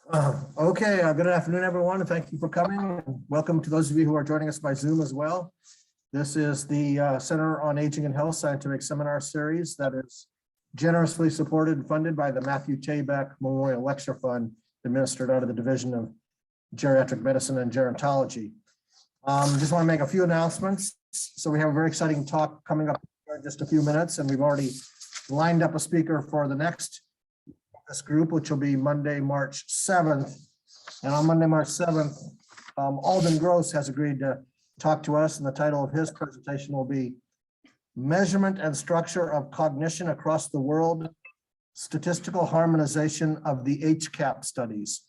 Good afternoon, everyone, and thank you for coming. Welcome to those of you who are joining us by Zoom as well. This is the Center on Aging and Health Scientific Seminar Series that is generously supported and funded by the Matthew Tabak Memorial Lecture Fund, administered out of the Division of Geriatric Medicine and Gerontology. Just want to make a few announcements. So we have a very exciting talk coming up in just a few minutes, and we've already lined up a speaker for the next this group, which will be Monday, March 7th. And on Monday, March 7th, Alden Gross has agreed to talk to us, and the title of his presentation will be Measurement and Structure of Cognition Across the World, Statistical Harmonization of the HCAP Studies.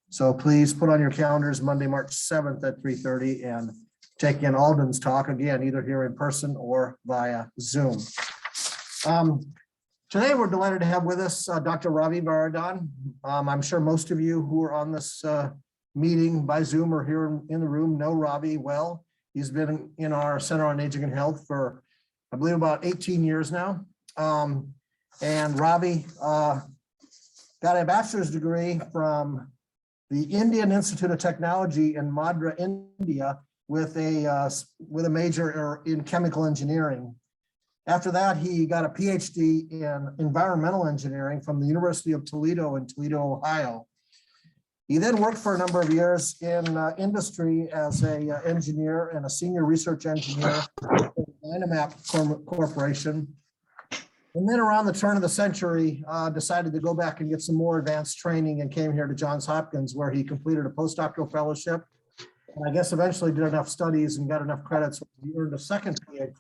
So please put on your calendars Monday, March 7th at 3:30 and take in Alden's talk again, either here in person or via Zoom. Today, we're delighted to have with us Dr. Ravi Varadhan. I'm sure most of you who are on this meeting by Zoom or here in the room know Ravi well. He's been in our Center on Aging and Health for, I believe, about 18 years now. And Ravi got a bachelor's degree from the Indian Institute of Technology in Madras, India, with a major in chemical engineering. After that, he got a PhD in environmental engineering from the University of Toledo in Toledo, Ohio. He then worked for a number of years in industry as an engineer and a senior research engineer for Dynamap Corporation. And then around the turn of the century, decided to go back and get some more advanced training and came here to Johns Hopkins, where he completed a postdoctoral fellowship. And I guess eventually did enough studies and got enough credits. He earned a second PhD.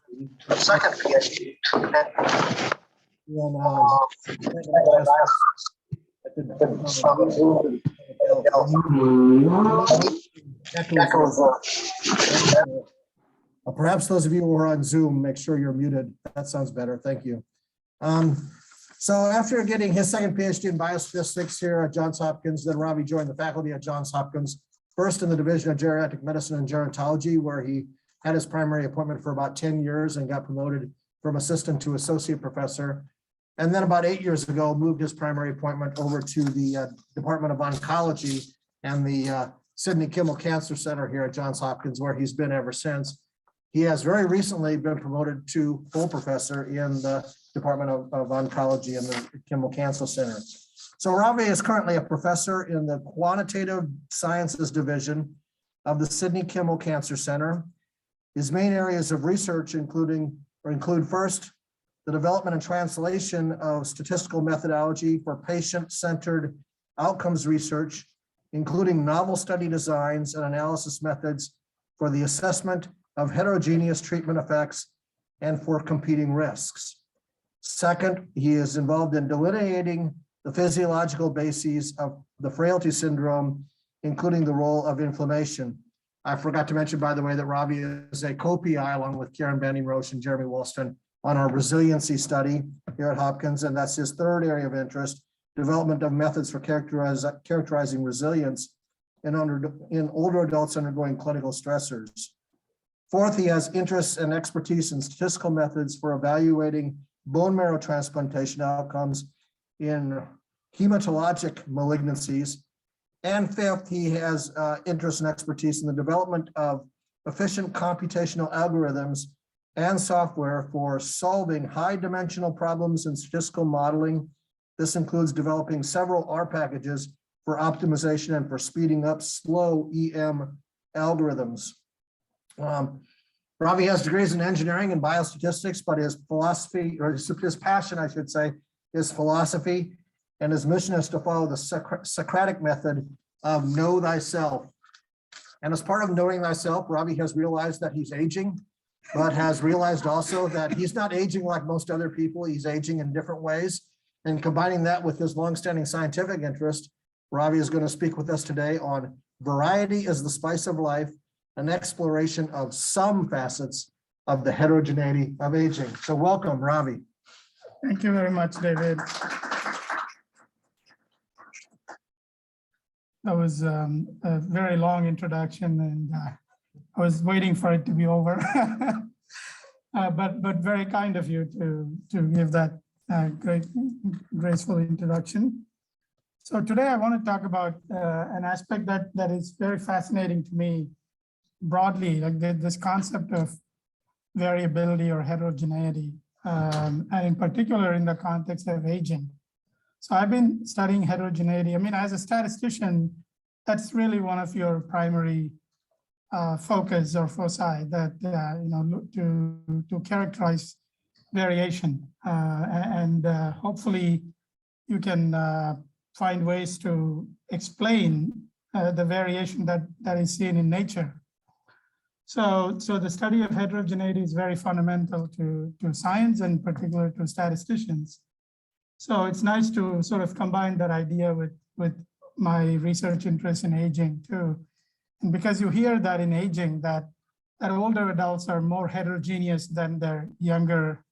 Perhaps those of you who are on Zoom, make sure you're muted. That sounds better. Thank you. So after getting his second PhD in biostatistics here at Johns Hopkins, then Ravi joined the faculty at Johns Hopkins, first in the Division of Geriatric Medicine and Gerontology, where he had his primary appointment for about 10 years and got promoted from assistant to associate professor. And then about 8 years ago, moved his primary appointment over to the Department of Oncology and the Sidney Kimmel Cancer Center here at Johns Hopkins, where he's been ever since. He has very recently been promoted to full professor in the Department of Oncology and the Kimmel Cancer Center. So Ravi is currently a professor in the Quantitative Sciences Division of the Sidney Kimmel Cancer Center. His main areas of research include first, the development and translation of statistical methodology for patient-centered outcomes research, including novel study designs and analysis methods for the assessment of heterogeneous treatment effects and for competing risks. Second, he is involved in delineating the physiological bases of the frailty syndrome, including the role of inflammation. I forgot to mention, by the way, that Ravi is a co-PI along with Karen Banning-Roche and Jeremy Wollstone on our resiliency study here at Hopkins, and that's his third area of interest, development of methods for characterizing resilience in older adults undergoing clinical stressors. Fourth, he has interests and expertise in statistical methods for evaluating bone marrow transplantation outcomes in hematologic malignancies. And fifth, he has interest and expertise in the development of efficient computational algorithms and software for solving high dimensional problems in statistical modeling. This includes developing several R packages for optimization and for speeding up slow EM algorithms. Ravi has degrees in engineering and biostatistics, but his philosophy, or his passion, I should say, is philosophy, and his mission is to follow the Socratic method of know thyself. And as part of knowing thyself, Ravi has realized that he's aging, but has realized also that he's not aging like most other people. He's aging in different ways. And combining that with his longstanding scientific interest, Ravi is going to speak with us today on Variety is the Spice of Life, an exploration of some facets of the heterogeneity of aging. So welcome, Ravi. Thank you very much, David. That was a very long introduction, and I was waiting for it to be over. But very kind of you to give that graceful introduction. So today I want to talk about an aspect that is very fascinating to me broadly, like this concept of variability or heterogeneity, and in particular in the context of aging. So I've been studying heterogeneity. I mean, as a statistician, that's really one of your primary focus or foci that, to characterize variation. And hopefully you can find ways to explain the variation that is seen in nature. So the study of heterogeneity is very fundamental to science, and in particular to statisticians. So it's nice to sort of combine that idea with my research interest in aging too. And because you hear that in aging, that older adults are more heterogeneous than their younger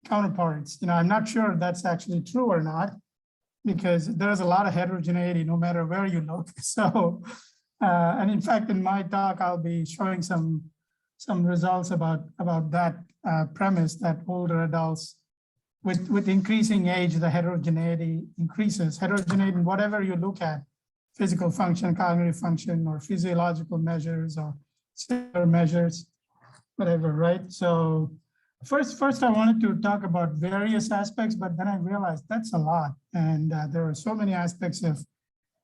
counterparts. I'm not sure if that's actually true or not, because there's a lot of heterogeneity no matter where you look. So, and in fact, in my talk, I'll be showing some results about that premise that older adults, with increasing age, the heterogeneity increases. Heterogeneity in whatever you look at, physical function, cognitive function, or physiological measures, or cellular measures, whatever, right? So first I wanted to talk about various aspects, but then I realized that's a lot. And there are so many aspects of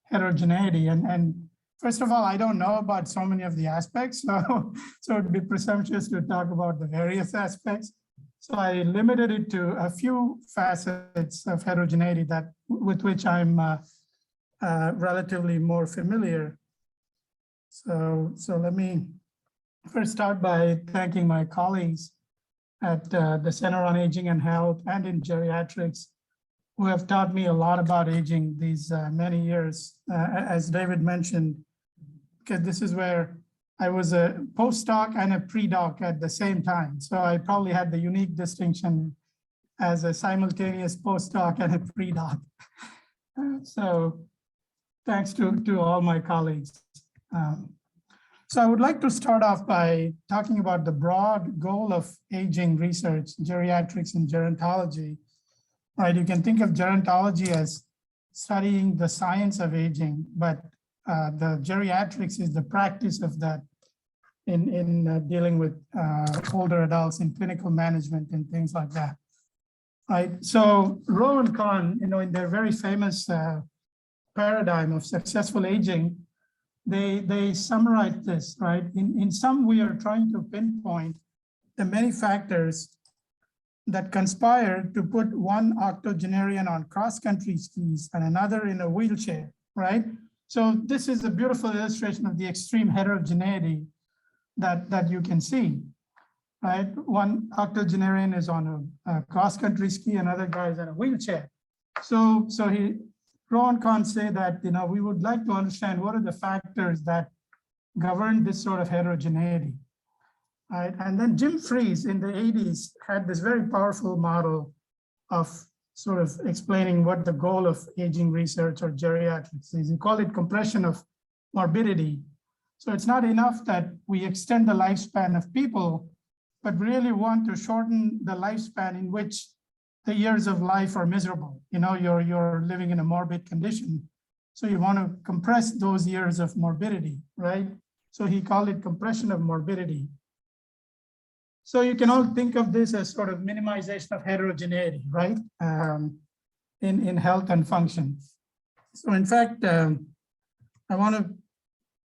heterogeneity. And first of all, I don't know about so many of the aspects. So it'd be presumptuous to talk about the various aspects. So I limited it to a few facets of heterogeneity with which I'm relatively more familiar. So let me first start by thanking my colleagues at the Center on Aging and Health and in geriatrics, who have taught me a lot about aging these many years. As David mentioned, because this is where I was a postdoc and a pre-doc at the same time. So I probably had the unique distinction as a simultaneous postdoc and a pre-doc. So thanks to all my colleagues. So I would like to start off by talking about the broad goal of aging research, geriatrics and gerontology. Right, you can think of gerontology as studying the science of aging, but the geriatrics is the practice of that in dealing with older adults in clinical management and things like that. Right, so Rowe and Kahn, in their very famous paradigm of successful aging, they summarize this, right? In sum, we are trying to pinpoint the many factors that conspire to put one octogenarian on cross-country skis and another in a wheelchair, right? So this is a beautiful illustration of the extreme heterogeneity that you can see, right? One octogenarian is on a cross-country ski, another guy is in a wheelchair. So Rowe and Kahn say that, we would like to understand what are the factors that govern this sort of heterogeneity. Right? And then Jim Fries in the 80s had this very powerful model of sort of explaining what the goal of aging research or geriatrics is. He called it compression of morbidity. So it's not enough that we extend the lifespan of people, but really want to shorten the lifespan in which the years of life are miserable. You're living in a morbid condition. So you want to compress those years of morbidity, right? So he called it compression of morbidity. So you can all think of this as sort of minimization of heterogeneity, right? In health and function. So in fact, I want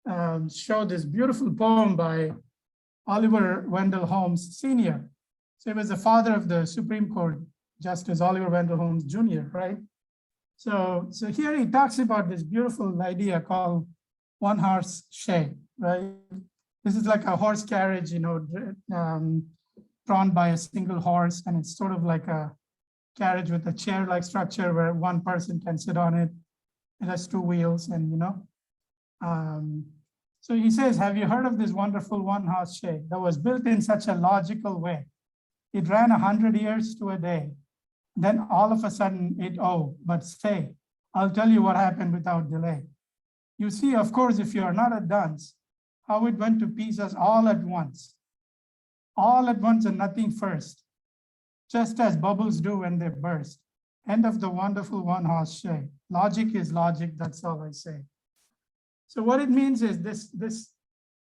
to show this beautiful poem by Oliver Wendell Holmes Sr. So he was the father of the Supreme Court Justice Oliver Wendell Holmes Jr., right? So here he talks about this beautiful idea called one-horse shay, right? This is like a horse carriage, drawn by a single horse, and it's sort of like a carriage with a chair-like structure where one person can sit on it. It has two wheels, and so he says, have you heard of this wonderful one-horse shay that was built in such a logical way? It ran 100 years to a day. Then all of a sudden but stay, I'll tell you what happened without delay. You see, of course, if you are not a dunce, how it went to pieces all at once and nothing first, just as bubbles do when they burst. End of the wonderful one-horse show. Logic is logic, that's all I say. So what it means is this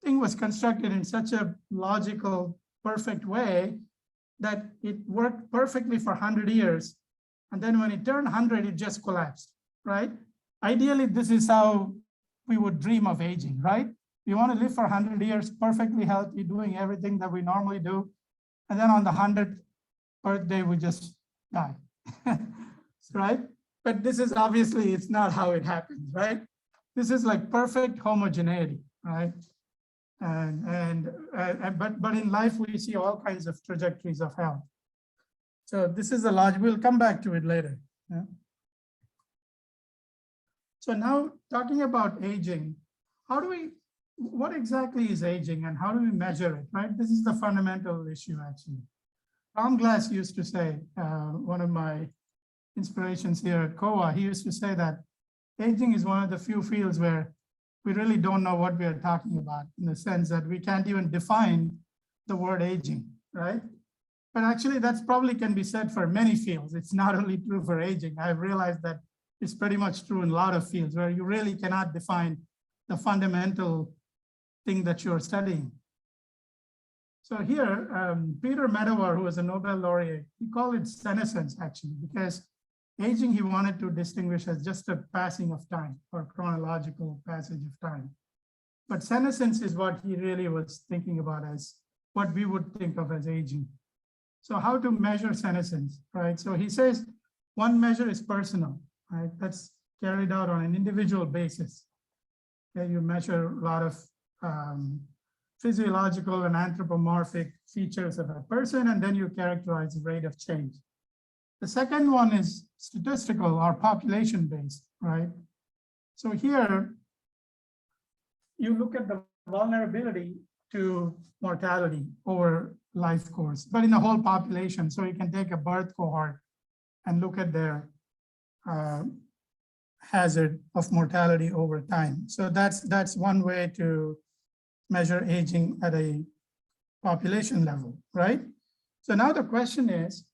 thing was constructed in such a logical, perfect way that it worked perfectly for 100 years. And then when it turned 100, it just collapsed, right? Ideally, this is how we would dream of aging, right? We want to live for 100 years, perfectly healthy, doing everything that we normally do. And then on the 100th birthday, we just die, right? But this is obviously, it's not how it happens, right? This is like perfect homogeneity, right? But in life, we see all kinds of trajectories of health. So this is a logic, we'll come back to it later. Yeah? So now talking about aging, what exactly is aging and how do we measure it, right? This is the fundamental issue actually. Tom Glass used to say, one of my inspirations here at COA, he used to say that aging is one of the few fields where we really don't know what we are talking about, in the sense that we can't even define the word aging, right? But actually that's probably can be said for many fields. It's not only true for aging. I've realized that it's pretty much true in a lot of fields where you really cannot define the fundamental thing that you're studying. So here, Peter Medawar, who was a Nobel laureate, he called it senescence actually, because aging he wanted to distinguish as just a passing of time or chronological passage of time. But senescence is what he really was thinking about as what we would think of as aging. So how to measure senescence, right? So he says one measure is personal, right? That's carried out on an individual basis. Okay, you measure a lot of physiological and anthropomorphic features of a person, and then you characterize the rate of change. The second one is statistical or population-based, right? So here, you look at the vulnerability to mortality over life course, but in the whole population. So you can take a birth cohort and look at their hazard of mortality over time. So that's one way to measure aging at a population level, right? So now the question is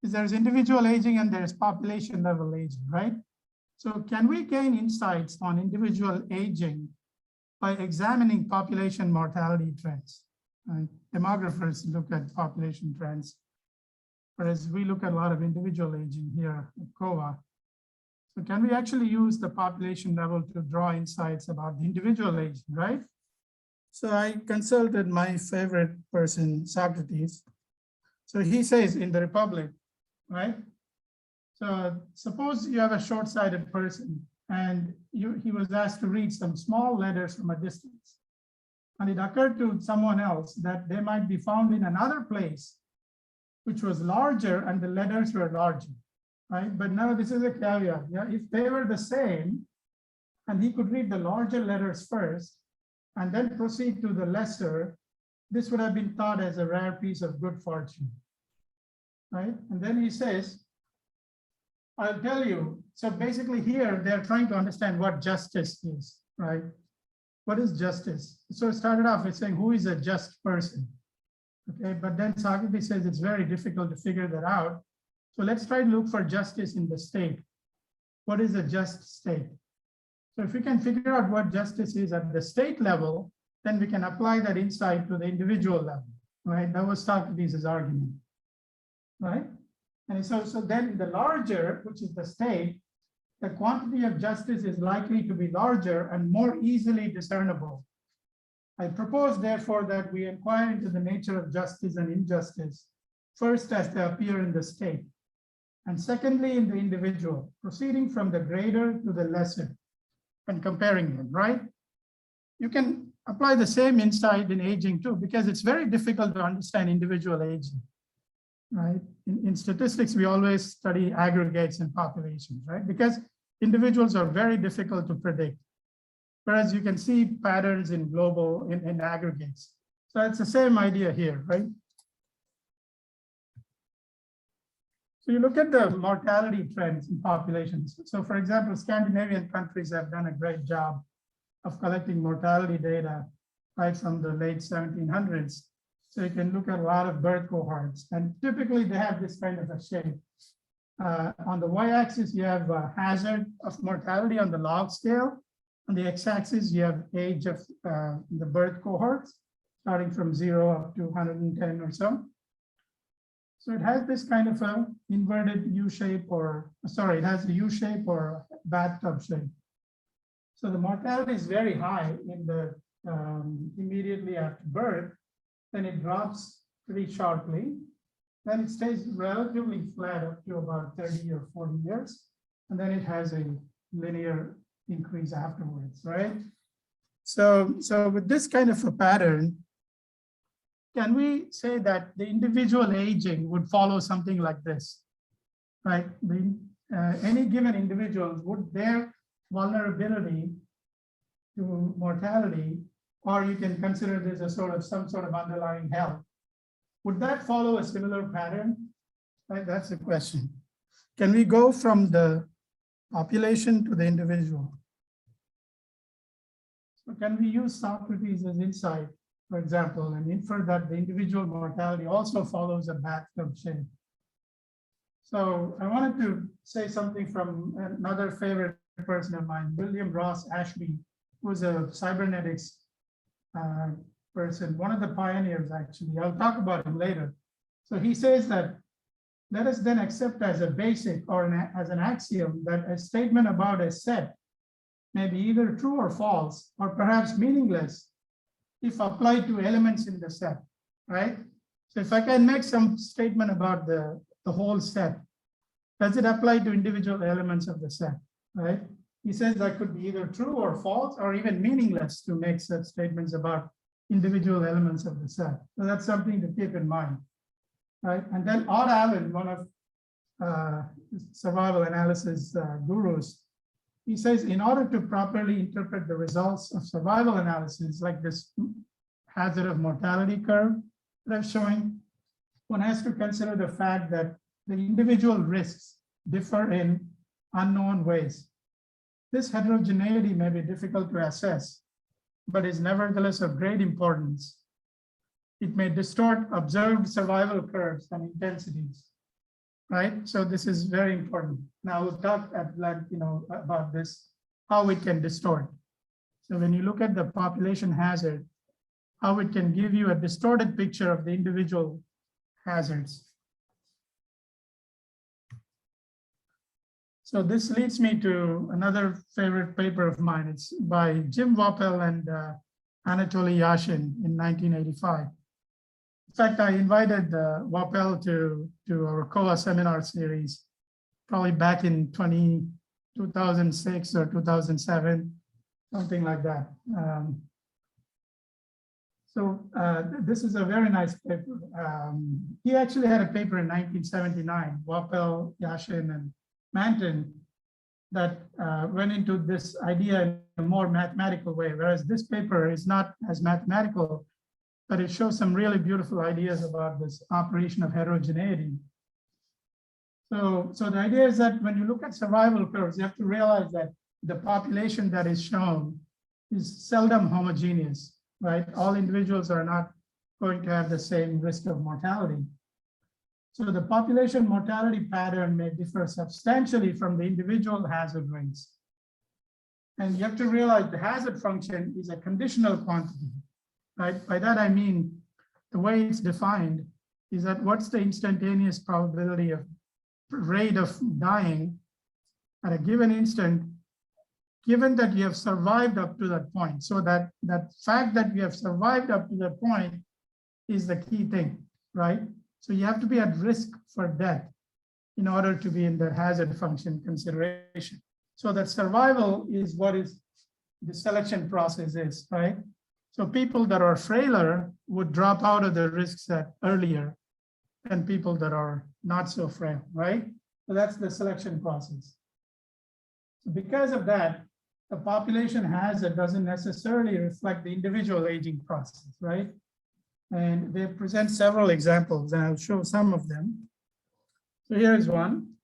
there's individual aging and there's population level aging, right? So can we gain insights on individual aging by examining population mortality trends? Right? Demographers look at population trends, whereas we look at a lot of individual aging here at COA. So can we actually use the population level to draw insights about the individual aging, right? So I consulted my favorite person, Socrates. So he says in the Republic, right? So suppose you have a short-sighted person and he was asked to read some small letters from a distance. And it occurred to someone else that they might be found in another place, which was larger and the letters were larger, right? But now this is a caveat. Yeah? If they were the same and he could read the larger letters first and then proceed to the lesser, this would have been thought as a rare piece of good fortune, right? And then he says, I'll tell you. So basically here, they're trying to understand what justice is, right? What is justice? So it started off with saying, who is a just person? Okay, but then Socrates says it's very difficult to figure that out. So let's try to look for justice in the state. What is a just state? So if we can figure out what justice is at the state level, then we can apply that insight to the individual level, right? That was Socrates' argument, right? And so then the larger, which is the state, the quantity of justice is likely to be larger and more easily discernible. I propose, therefore, that we inquire into the nature of justice and injustice, first as they appear in the state, and secondly in the individual, proceeding from the greater to the lesser and comparing them, right? You can apply the same insight in aging too, because it's very difficult to understand individual aging, right? In statistics, we always study aggregates and populations, right? Because individuals are very difficult to predict, whereas you can see patterns in global, in aggregates. So it's the same idea here, right? So you look at the mortality trends in populations. So for example, Scandinavian countries have done a great job of collecting mortality data right from the late 1700s. So you can look at a lot of birth cohorts, and typically they have this kind of a shape. On the y-axis, you have hazard of mortality on the log scale. On the x-axis, you have age of the birth cohorts, starting from 0 up to 110 or so. So it has this kind of a inverted U shape, or sorry, it has a U shape or bathtub shape. So the mortality is very high in the immediately after birth. Then it drops pretty sharply. Then it stays relatively flat up to about 30 or 40 years. And then it has a linear increase afterwards, right? So with this kind of a pattern, can we say that the individual aging would follow something like this, right? Any given individual, would their vulnerability to mortality, or you can consider this as some sort of underlying health, would that follow a similar pattern? Right, that's the question. Can we go from the population to the individual? So can we use Socrates as insight, for example, and infer that the individual mortality also follows a bathtub shape? So I wanted to say something from another favorite person of mine, William Ross Ashby, who's a cybernetics person, one of the pioneers, actually. I'll talk about him later. So he says that let us then accept as a basic or as an axiom that a statement about a set may be either true or false, or perhaps meaningless if applied to elements in the set, right? So if I can make some statement about the whole set, does it apply to individual elements of the set, right? He says that could be either true or false, or even meaningless to make such statements about individual elements of the set. So that's something to keep in mind, right? And then Odd Allen, one of survival analysis gurus, he says, in order to properly interpret the results of survival analysis, like this hazard of mortality curve that I'm showing, one has to consider the fact that the individual risks differ in unknown ways. This heterogeneity may be difficult to assess, but is nevertheless of great importance. It may distort observed survival curves and intensities, right? So this is very important. Now we'll talk at length, about this, how it can distort. So when you look at the population hazard, how it can give you a distorted picture of the individual hazards. So this leads me to another favorite paper of mine. It's by Jim Wappel and Anatoly Yashin in 1985. In fact, I invited Wappel to our COA seminar series, probably back in 2006 or 2007, something like that. This is a very nice paper. He actually had a paper in 1979, Wappel, Yashin, and Manton, that went into this idea in a more mathematical way, whereas this paper is not as mathematical, but it shows some really beautiful ideas about this operation of heterogeneity. So the idea is that when you look at survival curves, you have to realize that the population that is shown is seldom homogeneous, right? All individuals are not going to have the same risk of mortality. So the population mortality pattern may differ substantially from the individual hazard rates. And you have to realize the hazard function is a conditional quantity, right? By that, I mean, the way it's defined is that what's the instantaneous probability of rate of dying at a given instant, given that you have survived up to that point. So that fact that you have survived up to that point is the key thing, right? So you have to be at risk for death in order to be in the hazard function consideration. So that survival is what is the selection process is, right? So people that are frailer would drop out of the risk set earlier than people that are not so frail, right? So that's the selection process. So because of that, the population hazard doesn't necessarily reflect the individual aging process, right? And they present several examples, and I'll show some of them. So here's one,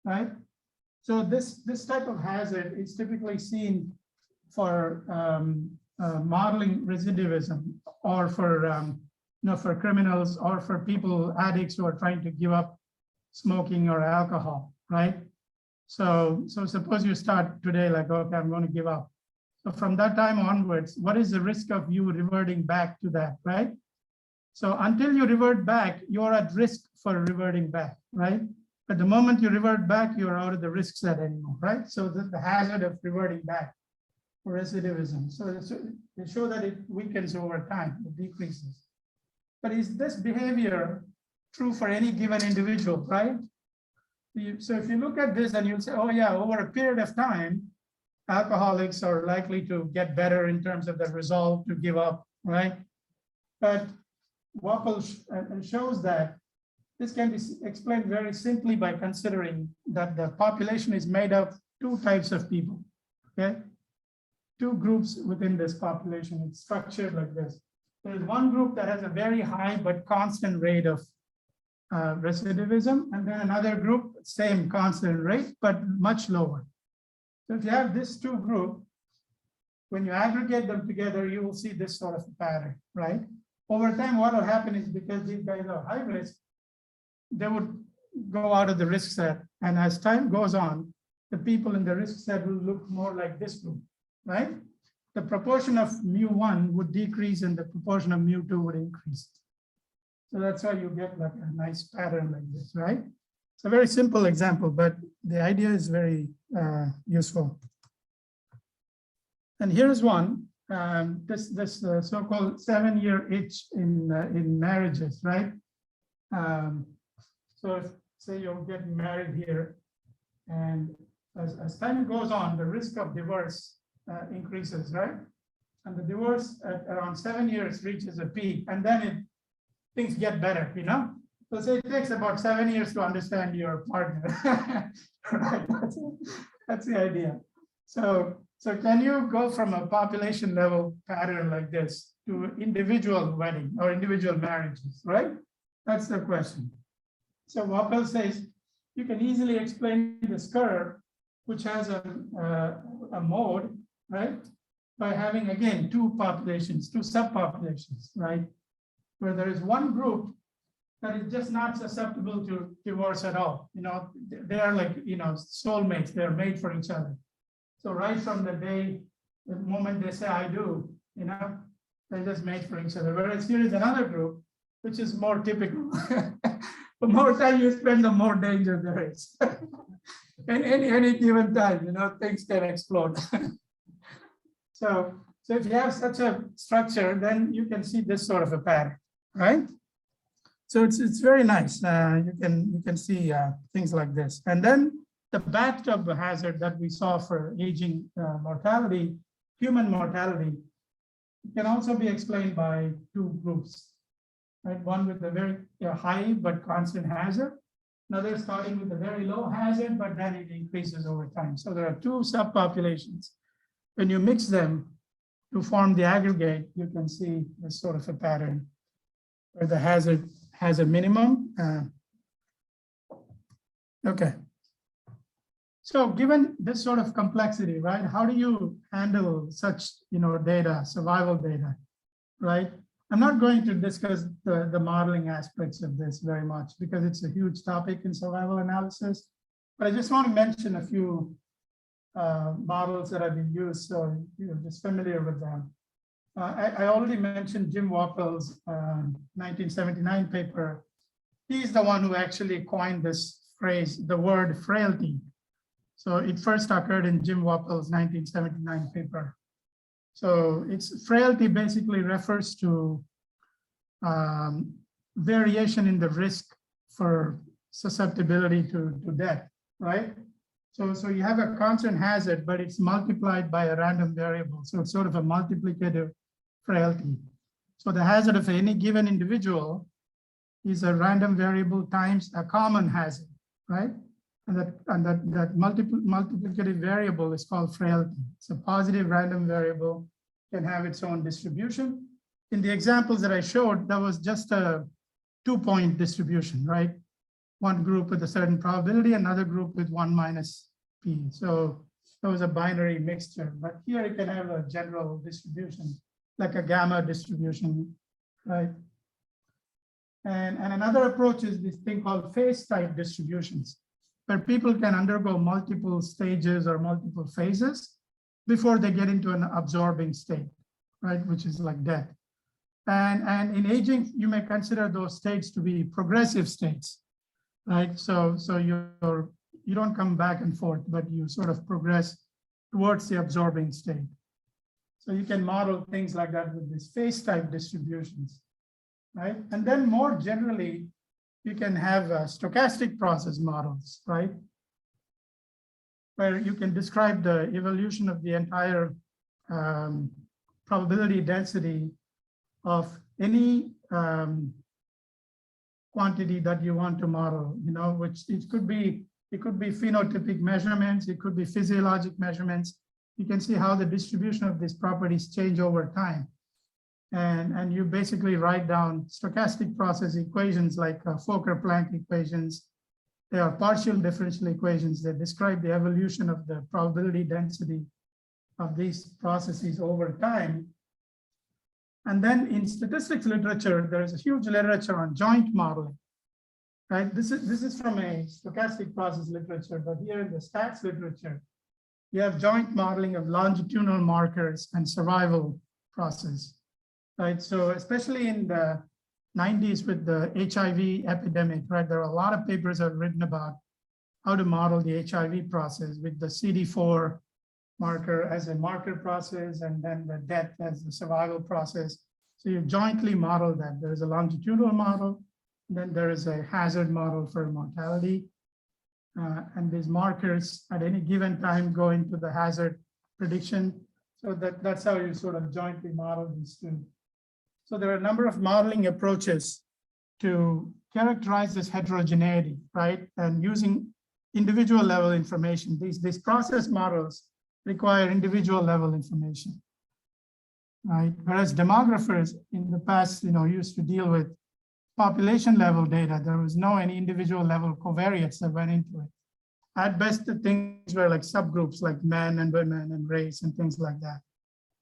right? So this type of hazard is typically seen for modeling recidivism, or for for criminals, or for people, addicts who are trying to give up smoking or alcohol, right? So suppose you start today, like, okay, I'm going to give up. So from that time onwards, what is the risk of you reverting back to that, right? So until you revert back, you're at risk for reverting back, right? But the moment you revert back, you're out of the risk set anymore, right? So the hazard of reverting back, recidivism. So they show that it weakens over time, it decreases. But is this behavior true for any given individual, right? So if you look at this and you'll say, oh yeah, over a period of time, alcoholics are likely to get better in terms of the resolve to give up, right? But Wappel shows that this can be explained very simply by considering that the population is made of two types of people, okay? Two groups within this population. It's structured like this. There's one group that has a very high but constant rate of recidivism, and then another group, same constant rate, but much lower. So if you have these two groups, when you aggregate them together, you will see this sort of a pattern, right? Over time, what will happen is because these guys are high risk, they would go out of the risk set. And as time goes on, the people in the risk set will look more like this group, right? The proportion of mu1 would decrease and the proportion of mu2 would increase. So that's why you get like a nice pattern like this, right? It's a very simple example, but the idea is very useful. And here's one, this so-called 7-year itch in marriages, right? So if, say you're getting married here, and as time goes on, the risk of divorce increases, right? And the divorce at around 7 years reaches a peak, and then things get better, you know? So say it takes about 7 years to understand your partner. Right? That's the idea. So can you go from a population level pattern like this to individual wedding or individual marriages, right? That's the question. So Wappel says you can easily explain this curve, which has a mode, right? By having, again, two populations, two subpopulations, right? Where there is one group that is just not susceptible to divorce at all. You know, they are like, you know, soulmates, they're made for each other. So right from the day, the moment they say, I do, you know, they're just made for each other. Whereas here is another group, which is more typical. The more time you spend, the more danger there is. And any given time, you know, things can explode. So if you have such a structure, then you can see this sort of a pattern, right? So it's very nice. You can see things like this. And then the bathtub hazard that we saw for aging mortality, human mortality, can also be explained by two groups, right? One with a very high but constant hazard, another starting with a very low hazard, but then it increases over time. So there are two subpopulations. When you mix them to form the aggregate, you can see this sort of a pattern where the hazard has a minimum. Okay. So given this sort of complexity, right, how do you handle such, you know, data, survival data, right? I'm not going to discuss the modeling aspects of this very much because it's a huge topic in survival analysis, but I just want to mention a few models that have been used, so you're just familiar with them. I already mentioned Jim Wappel's 1979 paper. He's the one who actually coined this phrase, the word frailty. So it first occurred in Jim Wappel's 1979 paper. So it's frailty basically refers to variation in the risk for susceptibility to death, right? So you have a constant hazard, but it's multiplied by a random variable. So it's sort of a multiplicative frailty. So the hazard of any given individual is a random variable times a common hazard, right? And that multiplicative variable is called frailty. It's a positive random variable, can have its own distribution. In the examples that I showed, that was just a 2-point distribution, right? One group with a certain probability, another group with 1 minus p. So that was a binary mixture, but here it can have a general distribution, like a gamma distribution, right? And another approach is this thing called phase type distributions, where people can undergo multiple stages or multiple phases before they get into an absorbing state, right, which is like death. And in aging, you may consider those states to be progressive states, right? So you don't come back and forth, but you sort of progress towards the absorbing state. So you can model things like that with these phase type distributions, right? And then more generally, you can have stochastic process models, right? Where you can describe the evolution of the entire probability density of any quantity that you want to model, which it could be phenotypic measurements, it could be physiologic measurements. You can see how the distribution of these properties change over time. And you basically write down stochastic process equations like Fokker-Planck equations. They are partial differential equations that describe the evolution of the probability density of these processes over time. And then in statistics literature, there is a huge literature on joint modeling, right? This is from a stochastic process literature, but here in the stats literature, you have joint modeling of longitudinal markers and survival process, right? So especially in the 90s with the HIV epidemic, right? There are a lot of papers that are written about how to model the HIV process with the CD4 marker as a marker process, and then the death as the survival process. So you jointly model that. There is a longitudinal model, then there is a hazard model for mortality. And these markers at any given time go into the hazard prediction. So that's how you sort of jointly model these two. So there are a number of modeling approaches to characterize this heterogeneity, right? And using individual level information. These process models require individual level information, right? Whereas demographers in the past, used to deal with population level data. There was no any individual level covariates that went into it. At best, the things were like subgroups like men and women and race and things like that.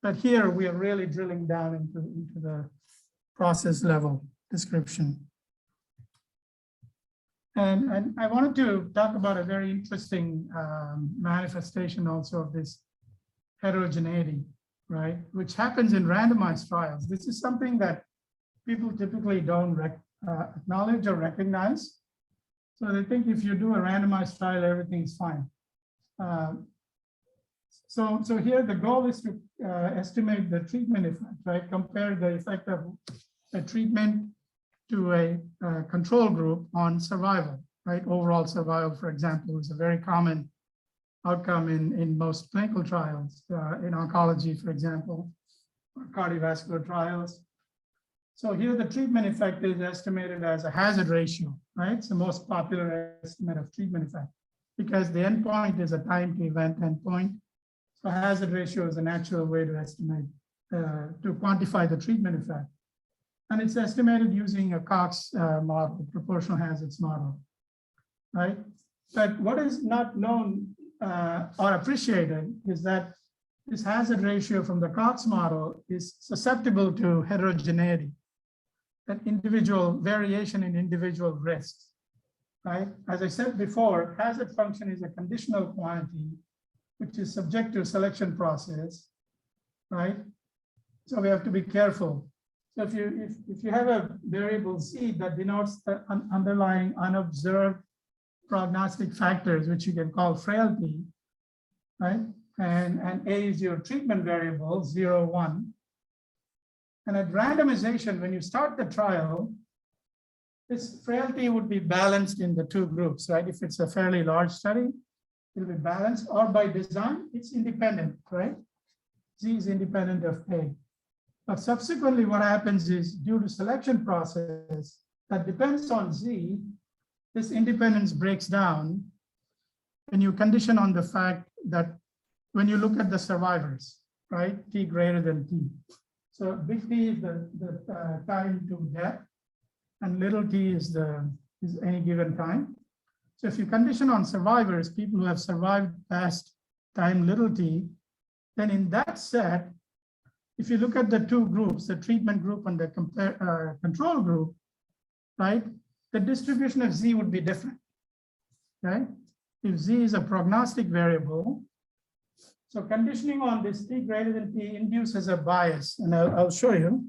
But here we are really drilling down into the process level description. And I wanted to talk about a very interesting manifestation also of this heterogeneity, right? Which happens in randomized trials. This is something that people typically don't acknowledge or recognize. So they think if you do a randomized trial, everything's fine. So here the goal is to estimate the treatment effect, right? Compare the effect of a treatment to a control group on survival, right? Overall survival, for example, is a very common outcome in most clinical trials, in oncology, for example, or cardiovascular trials. So here the treatment effect is estimated as a hazard ratio, right? It's the most popular estimate of treatment effect because the endpoint is a time to event endpoint. So hazard ratio is a natural way to estimate, to quantify the treatment effect. And it's estimated using a Cox model, proportional hazards model, right? But what is not known or appreciated is that this hazard ratio from the Cox model is susceptible to heterogeneity, that individual variation in individual risks, right? As I said before, hazard function is a conditional quantity, which is subject to a selection process, right? So we have to be careful. So if you have a variable Z that denotes the underlying unobserved prognostic factors, which you can call frailty, right? And A is your treatment variable, 0, 1. And at randomization, when you start the trial, this frailty would be balanced in the two groups, right? If it's a fairly large study, it'll be balanced, or by design, it's independent, right? Z is independent of A. But subsequently, what happens is due to selection process that depends on Z, this independence breaks down when you condition on the fact that when you look at the survivors, right? T greater than T. So big T is the time to death, and little t is any given time. So if you condition on survivors, people who have survived past time little t, then in that set, if you look at the two groups, the treatment group and the control group, right? The distribution of Z would be different, right? If Z is a prognostic variable, so conditioning on this T greater than P induces a bias, and I'll show you.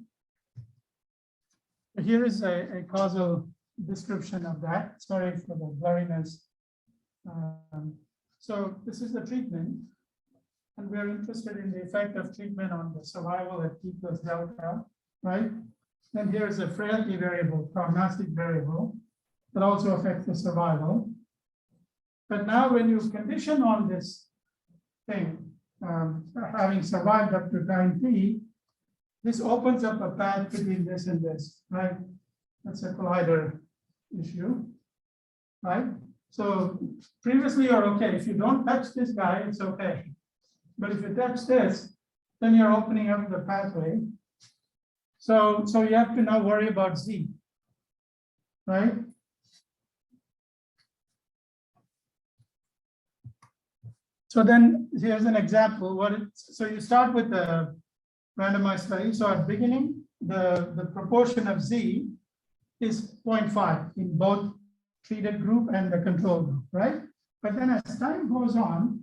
Here is a causal description of that. Sorry for the blurriness. So this is the treatment, and we're interested in the effect of treatment on the survival at T plus delta, right? Then here is a frailty variable, prognostic variable, that also affects the survival. But now when you condition on this thing, having survived up to time T, this opens up a path between this and this, right? That's a collider issue, right? So previously you're okay. If you don't touch this guy, it's okay. But if you touch this, then you're opening up the pathway. So you have to now worry about Z, right? So then here's an example. So you start with the randomized study. So at beginning, the proportion of Z is 0.5 in both treated group and the control group, right? But then as time goes on,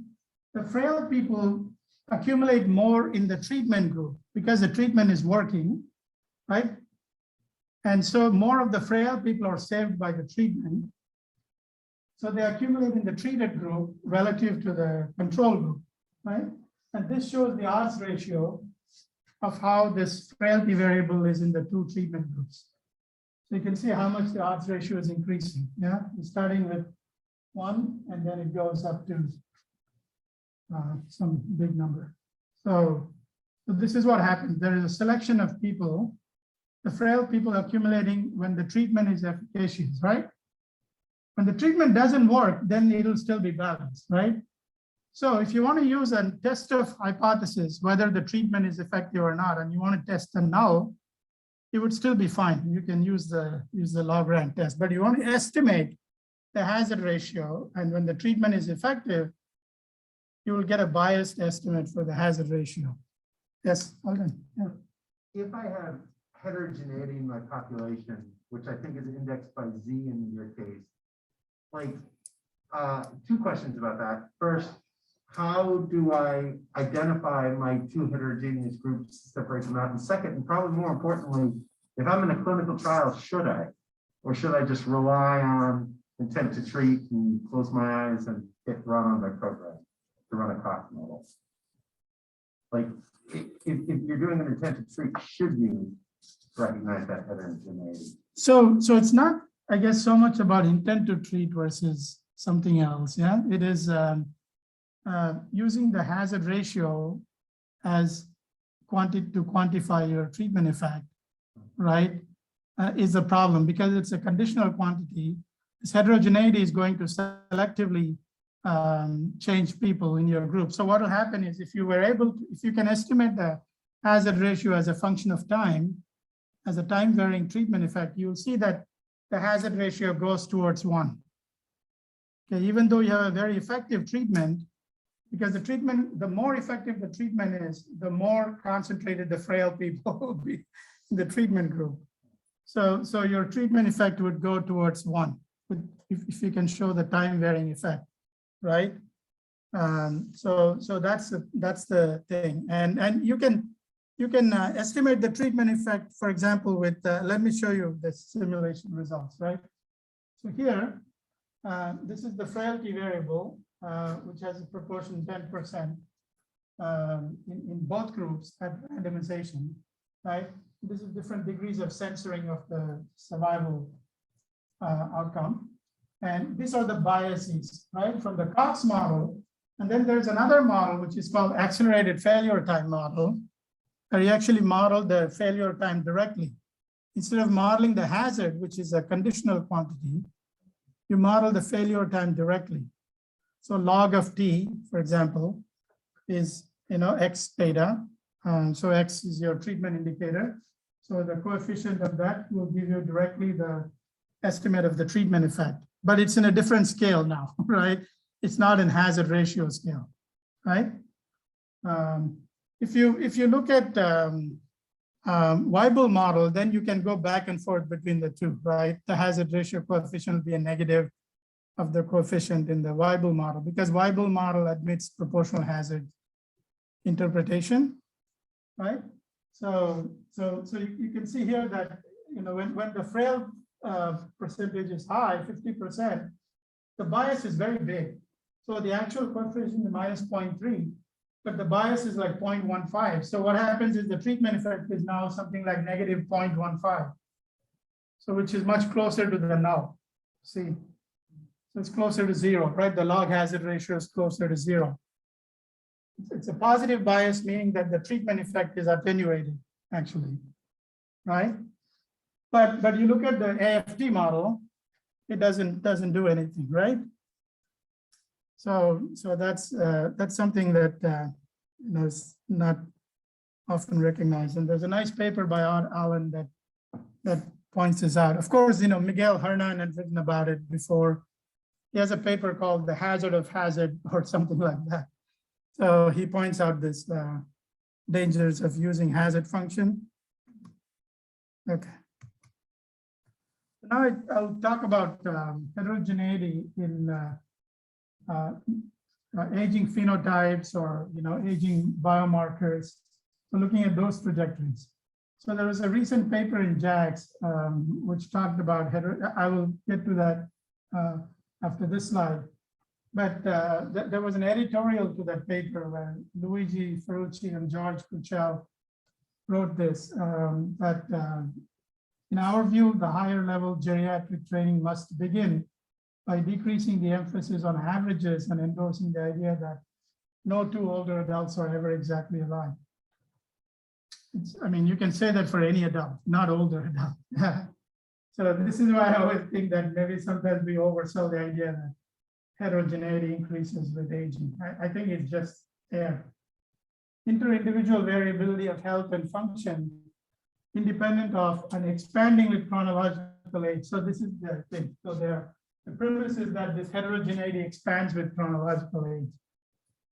the frail people accumulate more in the treatment group because the treatment is working, right? And so more of the frail people are saved by the treatment. So they accumulate in the treated group relative to the control group, right? And this shows the odds ratio of how this frailty variable is in the two treatment groups. So you can see how much the odds ratio is increasing. Yeah, starting with 1, and then it goes up to some big number. So this is what happens. There is a selection of people, the frail people accumulating when the treatment is efficacious, right? When the treatment doesn't work, then it'll still be balanced, right? So if you want to use a test of hypothesis, whether the treatment is effective or not, and you want to test the null, it would still be fine. You can use the log-rank test, but you want to estimate the hazard ratio. And when the treatment is effective, you will get a biased estimate for the hazard ratio. Yes, Alden. Yeah. If I have heterogeneity in my population, which I think is indexed by Z in your case, like two questions about that. First, how do I identify my two heterogeneous groups, separate them out? And second, and probably more importantly, if I'm in a clinical trial, should I? Or should I just rely on intent to treat and close my eyes and hit run on my program to run a cost model? Like, if you're doing an intent to treat, should you recognize that heterogeneity? So it's not, I guess, so much about intent to treat versus something else. Yeah, it is using the hazard ratio as to quantify your treatment effect, right? Is a problem because it's a conditional quantity. This heterogeneity is going to selectively change people in your group. So what will happen is if you can estimate the hazard ratio as a function of time, as a time varying treatment effect, you'll see that the hazard ratio goes towards 1. Okay, even though you have a very effective treatment, because the treatment, the more effective the treatment is, the more concentrated the frail people will be in the treatment group. So your treatment effect would go towards 1, if you can show the time varying effect, right? So that's the thing, and you can estimate the treatment effect, for example, with let me show you the simulation results, right? So here, this is the frailty variable, which has a proportion 10% in both groups at randomization, right? This is different degrees of censoring of the survival outcome. And these are the biases, right, from the Cox model. And then there's another model, which is called accelerated failure time model, where you actually model the failure time directly. Instead of modeling the hazard, which is a conditional quantity, you model the failure time directly. So log of T, for example, is X theta. So X is your treatment indicator. So the coefficient of that will give you directly the estimate of the treatment effect. But it's in a different scale now, right? It's not in hazard ratio scale, right? If you look at Weibull model, then you can go back and forth between the two, right? The hazard ratio coefficient will be a negative of the coefficient in the Weibull model, because Weibull model admits proportional hazard interpretation, right? So you can see here that, you know, when the frail percentage is high, 50%, the bias is very big. So the actual coefficient is minus 0.3, but the bias is like 0.15. So what happens is the treatment effect is now something like negative 0.15. So which is much closer to the null. See, so it's closer to zero, right? The log hazard ratio is closer to zero. It's a positive bias, meaning that the treatment effect is attenuated, actually, right? But you look at the AFT model, it doesn't do anything, right? So that's something that you know, is not often recognized. And there's a nice paper by Allen that points this out. Of course, you know, Miguel Hernan had written about it before. He has a paper called The Hazard of Hazard or something like that. So he points out this dangers of using hazard function. Okay. Now I'll talk about heterogeneity in aging phenotypes or, you know, aging biomarkers. So looking at those trajectories. So there was a recent paper in JACS which talked about I will get to that after this slide. But there was an editorial to that paper where Luigi Ferrucci and George Kuchel wrote this, that in our view, the higher level geriatric training must begin by decreasing the emphasis on averages and endorsing the idea that no two older adults are ever exactly alike. I mean, you can say that for any adult, not older adult. So this is why I always think that maybe sometimes we oversell the idea that heterogeneity increases with aging. I think it's just there. Inter-individual variability of health and function independent of and expanding with chronological age. So this is the thing. So the premise is that this heterogeneity expands with chronological age,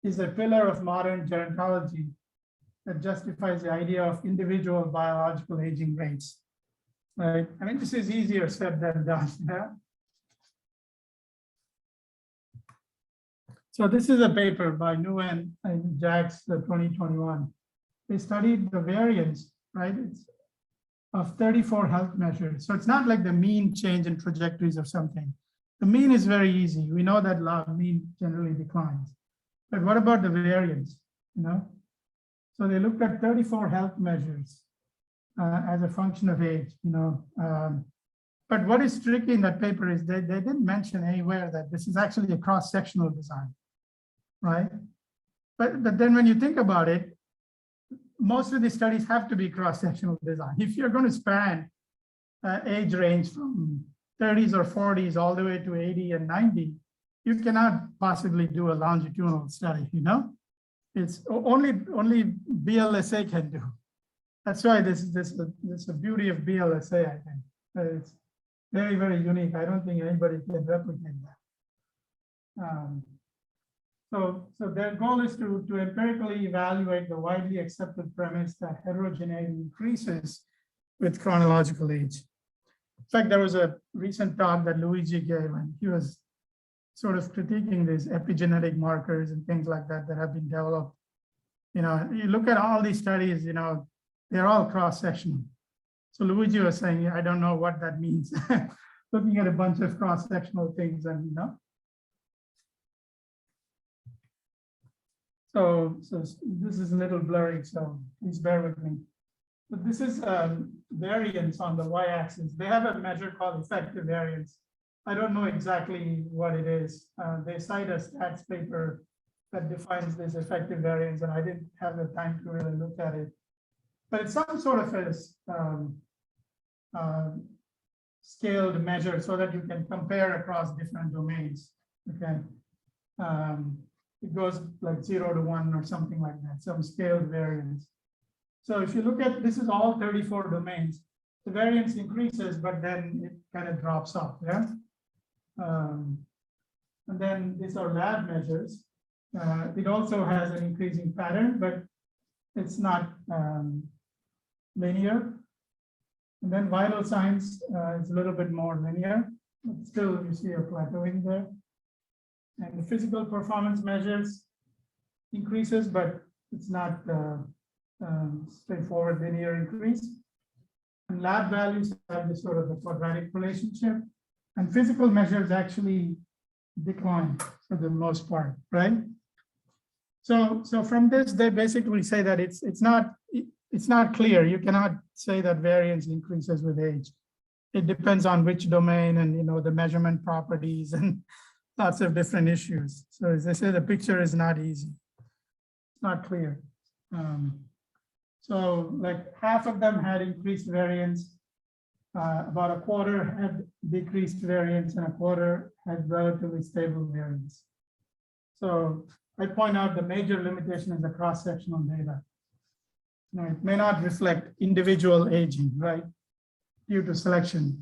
is a pillar of modern gerontology that justifies the idea of individual biological aging rates. Right? I mean, this is easier said than done. Yeah? So this is a paper by Nguyen and JACS 2021. They studied the variance, right? It's of 34 health measures. So it's not like the mean change in trajectories or something. The mean is very easy. We know that log mean generally declines. But what about the variance? You know? So they looked at 34 health measures as a function of age. You know, but what is tricky in that paper is they didn't mention anywhere that this is actually a cross-sectional design, right? But then when you think about it, most of these studies have to be cross-sectional design. If you're going to span age range from 30s or 40s all the way to 80 and 90, you cannot possibly do a longitudinal study, you know? It's only BLSA can do. That's why this is the beauty of BLSA, I think. It's very, very unique. I don't think anybody can replicate that. So their goal is to empirically evaluate the widely accepted premise that heterogeneity increases with chronological age. In fact, there was a recent talk that Luigi gave, and he was sort of critiquing these epigenetic markers and things like that that have been developed. You know, you look at all these studies, you know, they're all cross-sectional. So Luigi was saying, I don't know what that means. Looking at a bunch of cross-sectional things and, you know. So this is a little blurry, so please bear with me. But this is variance on the y-axis. They have a measure called effective variance. I don't know exactly what it is. They cite a stats paper that defines this effective variance, and I didn't have the time to really look at it. But it's some sort of a scaled measure so that you can compare across different domains. Okay. It goes like 0 to 1 or something like that, some scaled variance. So if you look at, this is all 34 domains, the variance increases, but then it kind of drops off, yeah? And then these are lab measures. It also has an increasing pattern, but it's not linear. And then vital signs is a little bit more linear, but still you see a plateauing there. And the physical performance measures increases, but it's not straightforward linear increase. And lab values have this sort of a quadratic relationship. And physical measures actually decline for the most part, right? So from this, they basically say that it's not clear. You cannot say that variance increases with age. It depends on which domain and the measurement properties and lots of different issues. So as I say, the picture is not easy. It's not clear. So like half of them had increased variance. About a quarter had decreased variance and a quarter had relatively stable variance. So I point out the major limitation is the cross-sectional data. It may not reflect individual aging, right? Due to selection.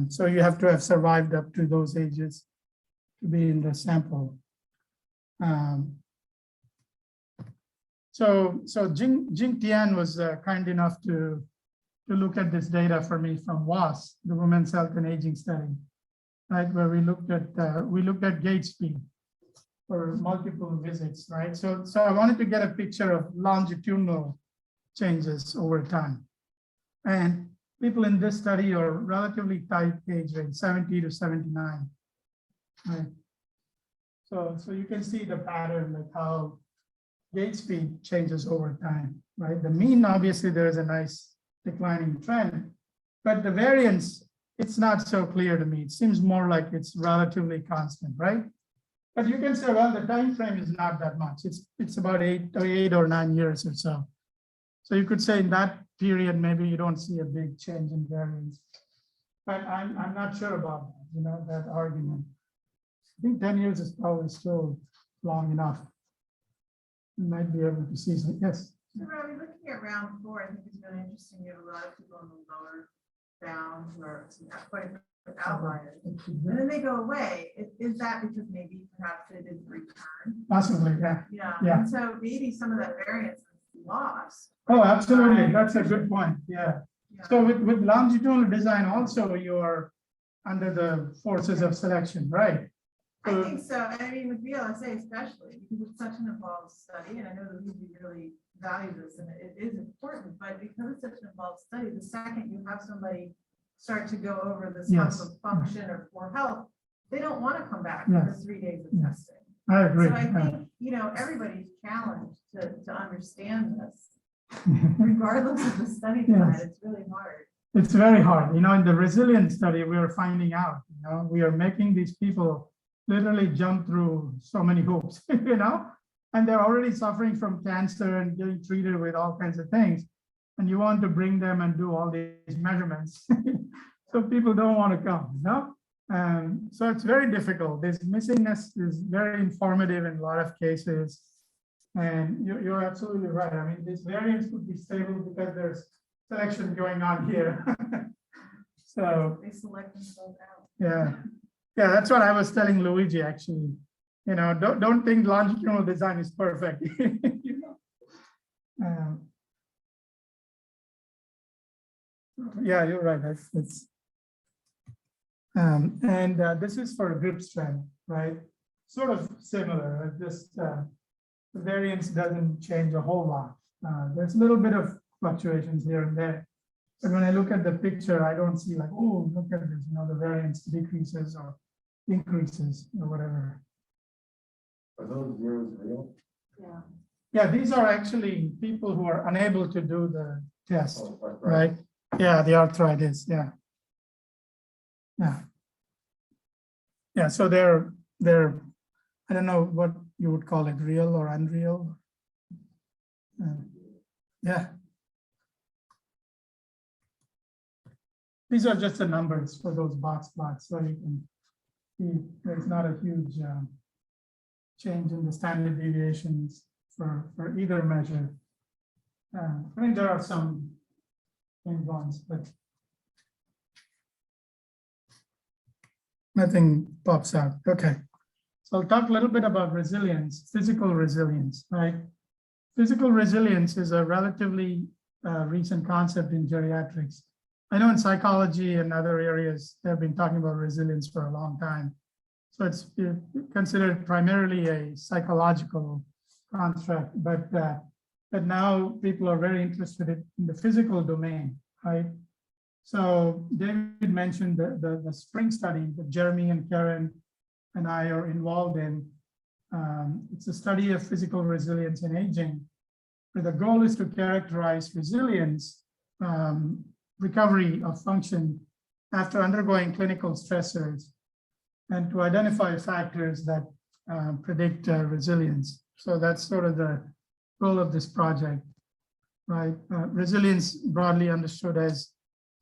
So you have to have survived up to those ages to be in the sample. So Jing Tian was kind enough to look at this data for me from WAS, the Women's Health and Aging Study, right? Where we looked at gait speed for multiple visits, right? So I wanted to get a picture of longitudinal changes over time. And people in this study are relatively tight age range, 70 to 79, right? So you can see the pattern, like how gait speed changes over time, right? The mean, obviously, there is a nice declining trend, but the variance, it's not so clear to me. It seems more like it's relatively constant, right? But you can say, well, the time frame is not that much. It's about eight or 9 years or so. So you could say in that period, maybe you don't see a big change in variance. But I'm not sure about that, that argument. I think 10 years is probably still long enough. You might be able to see some, yes. So Ravi, looking at round 4, I think it's really interesting. You have a lot of people in the lower bound who are quite outliers. And then they go away. Is that because maybe perhaps they didn't return? Possibly, yeah. Yeah. And so maybe some of that variance is lost. Oh, absolutely. That's a good point. Yeah. So with longitudinal design, also you're under the forces of selection, right? I think so. I mean, with VLSA especially, because it's such an involved study, and I know that we really value this, and it is important, but because it's such an involved study, the second you have somebody start to go over this type of function or poor health, they don't want to come back for 3 days of testing. I agree. So I think, everybody's challenged to understand this, regardless of the study design. It's really hard. It's very hard. In the resilience study, we are finding out, we are making these people literally jump through so many hoops, and they're already suffering from cancer and getting treated with all kinds of things. And you want to bring them and do all these measurements. So people don't want to come, so it's very difficult. This missingness is very informative in a lot of cases. And you're absolutely right. I mean, this variance would be stable because there's selection going on here. So they select themselves out. Yeah, that's what I was telling Luigi, actually. Don't think longitudinal design is perfect. Yeah, you're right. This is for grip strength, right? Sort of similar. Just the variance doesn't change a whole lot. There's a little bit of fluctuations here and there. But when I look at the picture, I don't see like, oh, look at this, the variance decreases or increases or whatever. Are those zeros real? Yeah. Yeah, these are actually people who are unable to do the test, Oh, right? Yeah, the arthritis, yeah. So they're, I don't know what you would call it, real or unreal. Yeah. These are just the numbers for those box plots, so you can see there's not a huge change in the standard deviations for either measure. I mean, there are some ones, but nothing pops out. Okay, so I'll talk a little bit about resilience, physical resilience, right? Physical resilience is a relatively recent concept in geriatrics. I know in psychology and other areas, they've been talking about resilience for a long time. So it's considered primarily a psychological construct, but now people are very interested in the physical domain, right? So David mentioned the spring study that Jeremy and Karen and I are involved in. It's a study of physical resilience in aging, where the goal is to characterize resilience, recovery of function after undergoing clinical stressors, and to identify factors that predict resilience. So that's sort of the goal of this project, right? Resilience, broadly understood as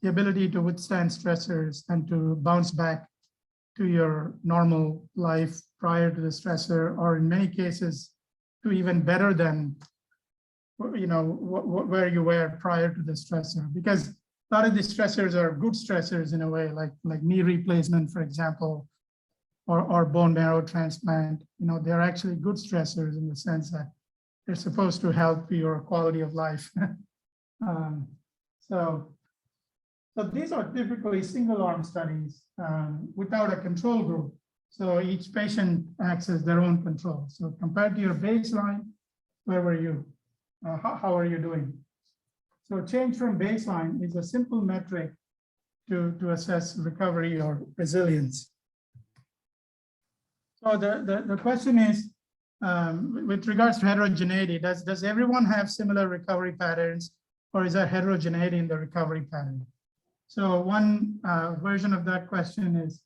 the ability to withstand stressors and to bounce back to your normal life prior to the stressor, or in many cases, to even better than where you were prior to the stressor. Because a lot of these stressors are good stressors in a way, like knee replacement, for example, or bone marrow transplant. They're actually good stressors in the sense that they're supposed to help your quality of life. So these are typically single-arm studies without a control group. So each patient acts as their own control. So compared to your baseline, where were you? How are you doing? So change from baseline is a simple metric to assess recovery or resilience. So the question is, with regards to heterogeneity, does everyone have similar recovery patterns, or is there heterogeneity in the recovery pattern? So one version of that question is,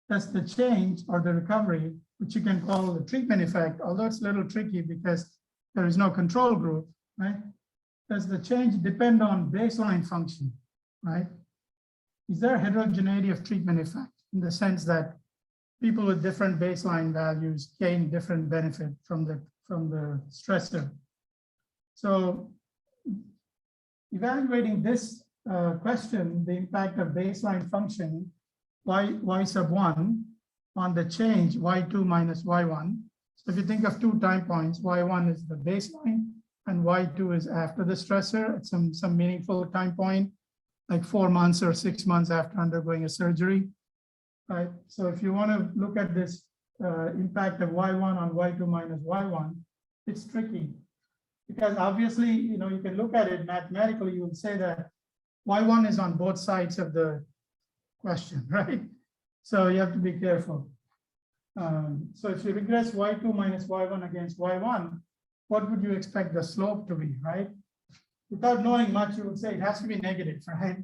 does the change or the recovery, which you can call the treatment effect, although it's a little tricky because there is no control group, right? Does the change depend on baseline function, right? Is there heterogeneity of treatment effect in the sense that people with different baseline values gain different benefit from the stressor? So evaluating this question, the impact of baseline function, y sub 1 on the change y2 minus y1. So if you think of 2 time points, y1 is the baseline and y2 is after the stressor at some meaningful time point, like 4 months or 6 months after undergoing a surgery, right? So if you want to look at this impact of y1 on y2 minus y1, it's tricky because obviously, you can look at it mathematically, you would say that y1 is on both sides of the question, right? So you have to be careful. So if you regress y2 minus y1 against y1, what would you expect the slope to be, right? Without knowing much, you would say it has to be negative, right?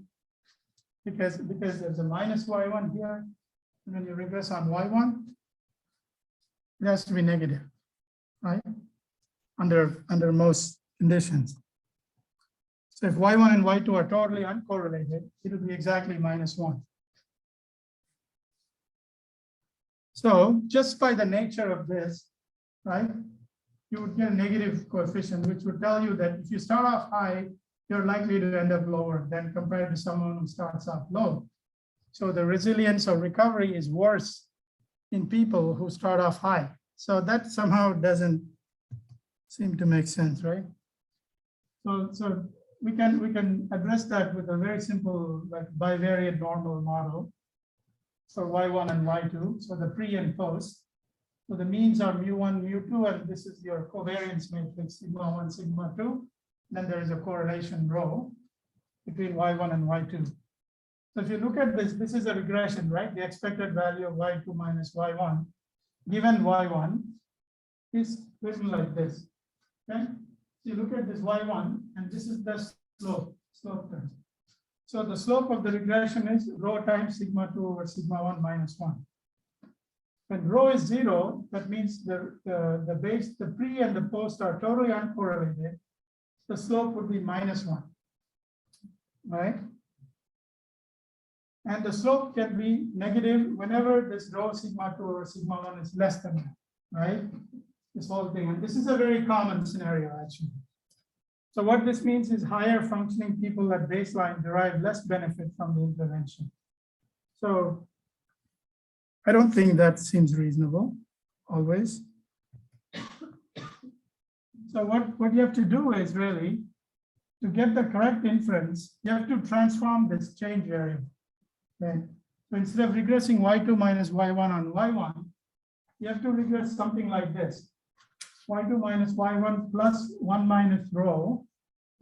Because there's a minus y1 here, and when you regress on y1, it has to be negative, right? Under most conditions. So if y1 and y2 are totally uncorrelated, it will be exactly -1. So just by the nature of this, right, you would get a negative coefficient, which would tell you that if you start off high, you're likely to end up lower than compared to someone who starts off low. So the resilience or recovery is worse in people who start off high. So that somehow doesn't seem to make sense, right? So we can address that with a very simple like bivariate normal model. So y1 and y2, so the pre and post. So the means are mu1, mu2, and this is your covariance matrix, sigma 1, sigma 2. Then there is a correlation rho between y1 and y2. So if you look at this, this is a regression, right? The expected value of y2 minus y1, given y1, is written like this, okay? So you look at this y1, and this is the slope term. So the slope of the regression is rho times sigma 2 over sigma 1 minus 1. When rho is 0, that means the base, the pre and the post are totally uncorrelated. The slope would be -1, right? And the slope can be negative whenever this rho sigma 2 over sigma 1 is less than that, right? This whole thing. And this is a very common scenario, actually. So what this means is higher functioning people at baseline derive less benefit from the intervention. So I don't think that seems reasonable, always. So what you have to do is really to get the correct inference, you have to transform this change variable. Okay. So instead of regressing y2 minus y1 on y1, you have to regress something like this. Y2 minus y1 plus 1 minus rho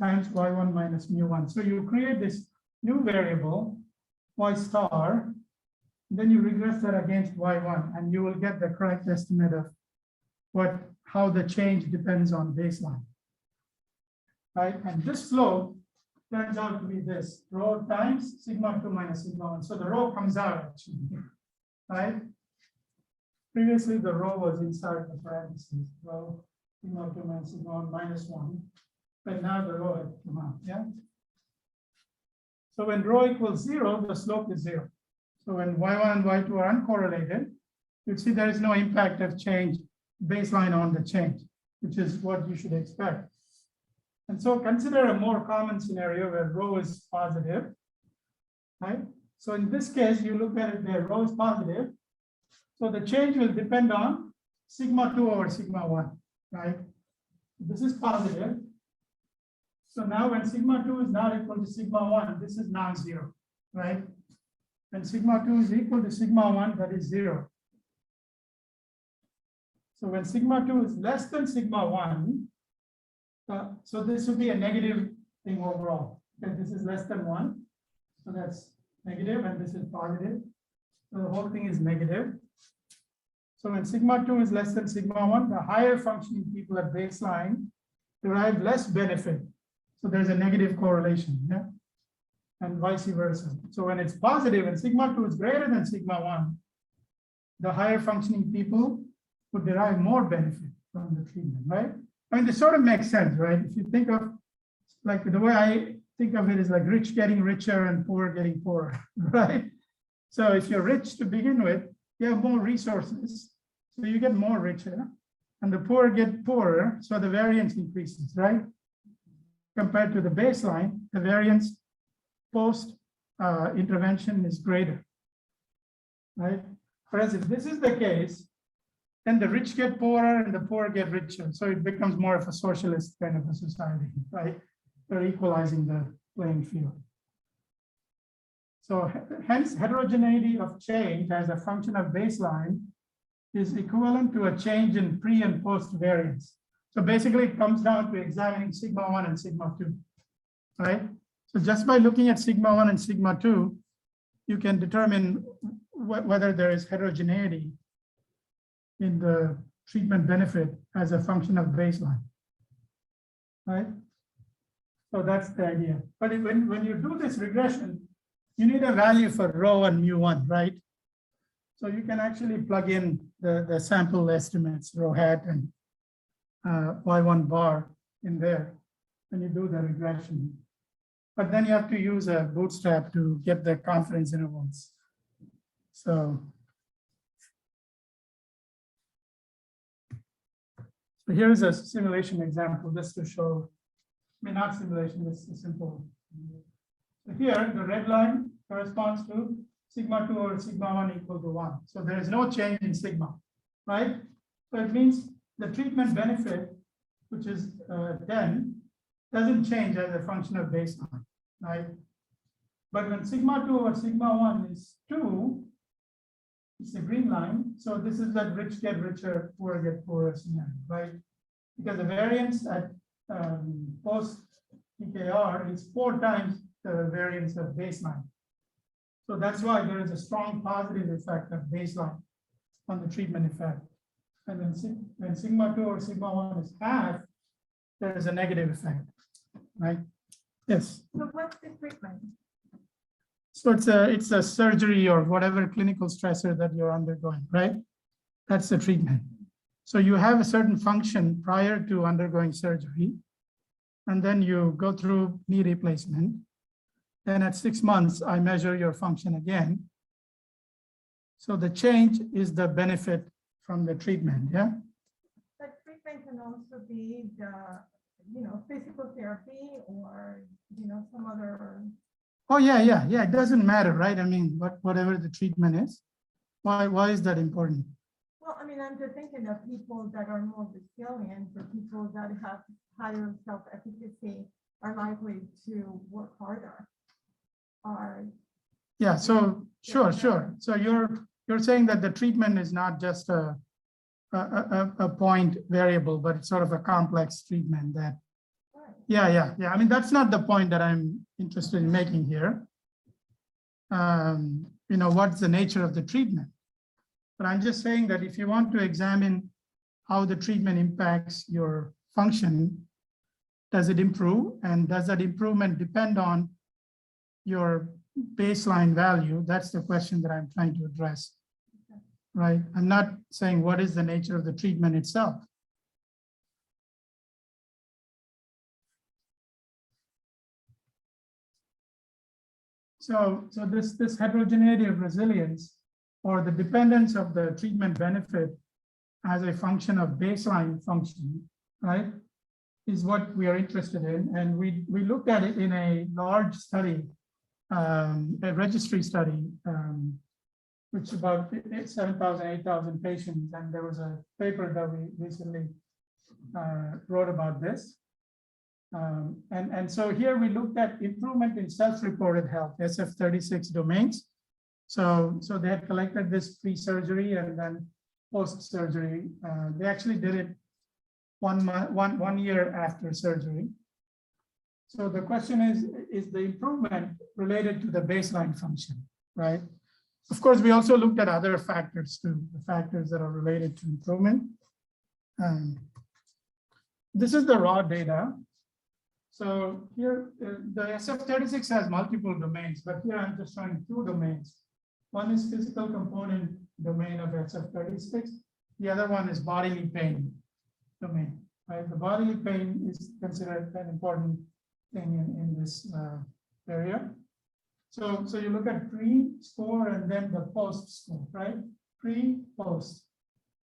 times y1 minus mu1. So you create this new variable, y star, then you regress that against y1, and you will get the correct estimate of how the change depends on baseline. Right, and this slope turns out to be this rho times sigma 2 minus sigma 1. So the rho comes out actually, right? Previously, the rho was inside the parentheses, rho sigma 2 minus sigma 1 minus 1, but now the rho has come out, yeah? So when rho equals 0, the slope is 0. So when y1 and y2 are uncorrelated, you see there is no impact of change baseline on the change, which is what you should expect. And so consider a more common scenario where rho is positive, right? So in this case, you look at it there, rho is positive. So the change will depend on sigma 2 over sigma 1, right? This is positive. So now when sigma 2 is not equal to sigma 1, this is non-zero, right? When sigma 2 is equal to sigma 1, that is 0. So when sigma 2 is less than sigma 1, so this would be a negative thing overall. Okay, this is less than 1. So that's negative, and this is positive. So the whole thing is negative. So when sigma 2 is less than sigma 1, the higher functioning people at baseline derive less benefit. So there's a negative correlation, yeah? And vice versa. So when it's positive and sigma 2 is greater than sigma 1, the higher functioning people would derive more benefit from the treatment, right? I mean, this sort of makes sense, right? If you think of, like, the way I think of it is like rich getting richer and poor getting poorer, right? So if you're rich to begin with, you have more resources, so you get more richer, and the poor get poorer, so the variance increases, right? Compared to the baseline, the variance post intervention is greater, right? Whereas if this is the case, then the rich get poorer and the poor get richer. So it becomes more of a socialist kind of a society, right? They're equalizing the playing field. So hence heterogeneity of change as a function of baseline is equivalent to a change in pre and post variance. So basically it comes down to examining sigma 1 and sigma 2, right? So just by looking at sigma 1 and sigma 2, you can determine whether there is heterogeneity in the treatment benefit as a function of baseline, right? So that's the idea. But when you do this regression, you need a value for rho and mu1, right? So you can actually plug in the sample estimates, rho hat and y1 bar in there when you do the regression. But then you have to use a bootstrap to get the confidence intervals. So here is a simulation example just to show, I mean, not simulation, this is simple. So here, the red line corresponds to sigma 2 over sigma 1 equal to 1. So there is no change in sigma, right? So it means the treatment benefit, which is 10, doesn't change as a function of baseline, right? But when sigma 2 over sigma 1 is 2, it's a green line. So this is that rich get richer, poor get poorer scenario, right? Because the variance at post PKR is 4 times the variance of baseline. So that's why there is a strong positive effect of baseline on the treatment effect. And then when sigma 2 or sigma 1 is half, there is a negative effect, right? Yes. So what's the treatment? So it's a surgery or whatever clinical stressor that you're undergoing, right? That's the treatment. So you have a certain function prior to undergoing surgery, and then you go through knee replacement. Then at 6 months, I measure your function again. So the change is the benefit from the treatment, yeah? But treatment can also be the, physical therapy or, some other. Oh, yeah. It doesn't matter, right? I mean, whatever the treatment is. Why is that important? Well, I mean, I'm just thinking of people that are more resilient, or people that have higher self-efficacy, are likely to work harder are. Yeah, so sure. So you're saying that the treatment is not just a point variable, but it's sort of a complex treatment that, yeah. I mean, that's not the point that I'm interested in making here. What's the nature of the treatment? But I'm just saying that if you want to examine how the treatment impacts your function, does it improve? And does that improvement depend on your baseline value? That's the question that I'm trying to address, right? I'm not saying what is the nature of the treatment itself. So this heterogeneity of resilience, or the dependence of the treatment benefit as a function of baseline function, right, is what we are interested in. And we looked at it in a large study, a registry study, which is about 7,000, 8,000 patients. And there was a paper that we recently wrote about this. And so here we looked at improvement in self-reported health, SF36 domains. So they had collected this pre-surgery and then post-surgery. They actually did it 1 year after surgery. So the question is the improvement related to the baseline function, right? Of course, we also looked at other factors too, the factors that are related to improvement. This is the raw data. So here, the SF36 has multiple domains, but here I'm just showing 2 domains. One is physical component domain of SF36. The other one is bodily pain domain, right? The bodily pain is considered an important thing in this area. So you look at pre-score and then the post-score, right? Pre-post.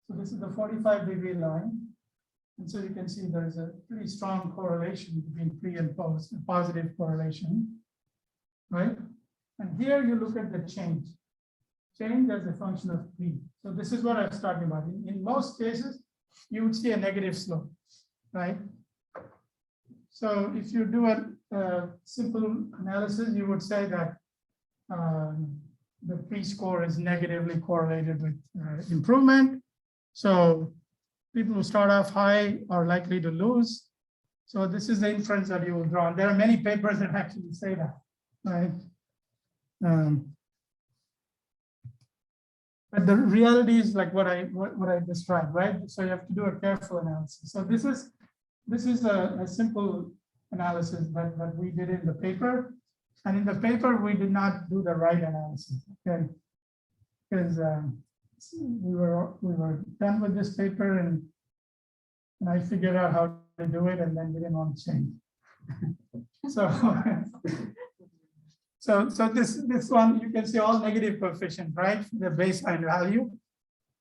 So this is the 45-degree line. And so you can see there's a pretty strong correlation between pre and post, a positive correlation, right? And here you look at the change as a function of pre. So this is what I was talking about. In most cases, you would see a negative slope, right? So if you do a simple analysis, you would say that the pre-score is negatively correlated with improvement. So people who start off high are likely to lose. So this is the inference that you will draw. And there are many papers that actually say that, right? But the reality is like what I described, right? So you have to do a careful analysis. So this is a simple analysis that we did in the paper. And in the paper, we did not do the right analysis, okay? Because we were done with this paper and I figured out how to do it and then we didn't want to change. So this one, you can see all negative coefficient, right? The baseline value,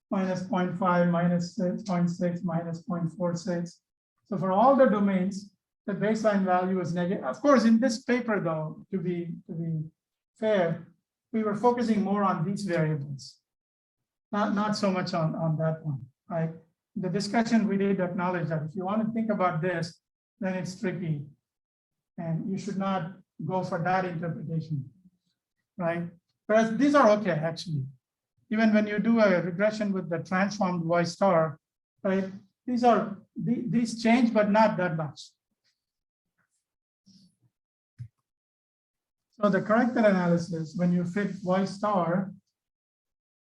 minus 0.5, minus 0.6, minus 0.46. So for all the domains, the baseline value is negative. Of course, in this paper though, to be fair, we were focusing more on these variables, not so much on that one, right? The discussion, we did acknowledge that if you want to think about this, then it's tricky. And you should not go for that interpretation, right? Whereas these are okay, actually. Even when you do a regression with the transformed Y star, right? These change, but not that much. So the corrected analysis, when you fit Y star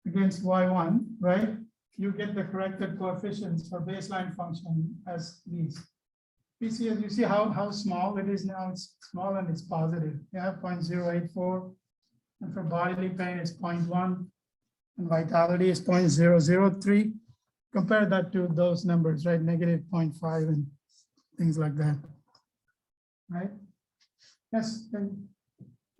against Y1, right? You get the corrected coefficients for baseline function as these. You see how small it is now. It's small and it's positive. You have 0.084, and for bodily pain it's 0.1, and vitality is 0.003. Compare that to those numbers, right? Negative 0.5 and things like that, right? Yes.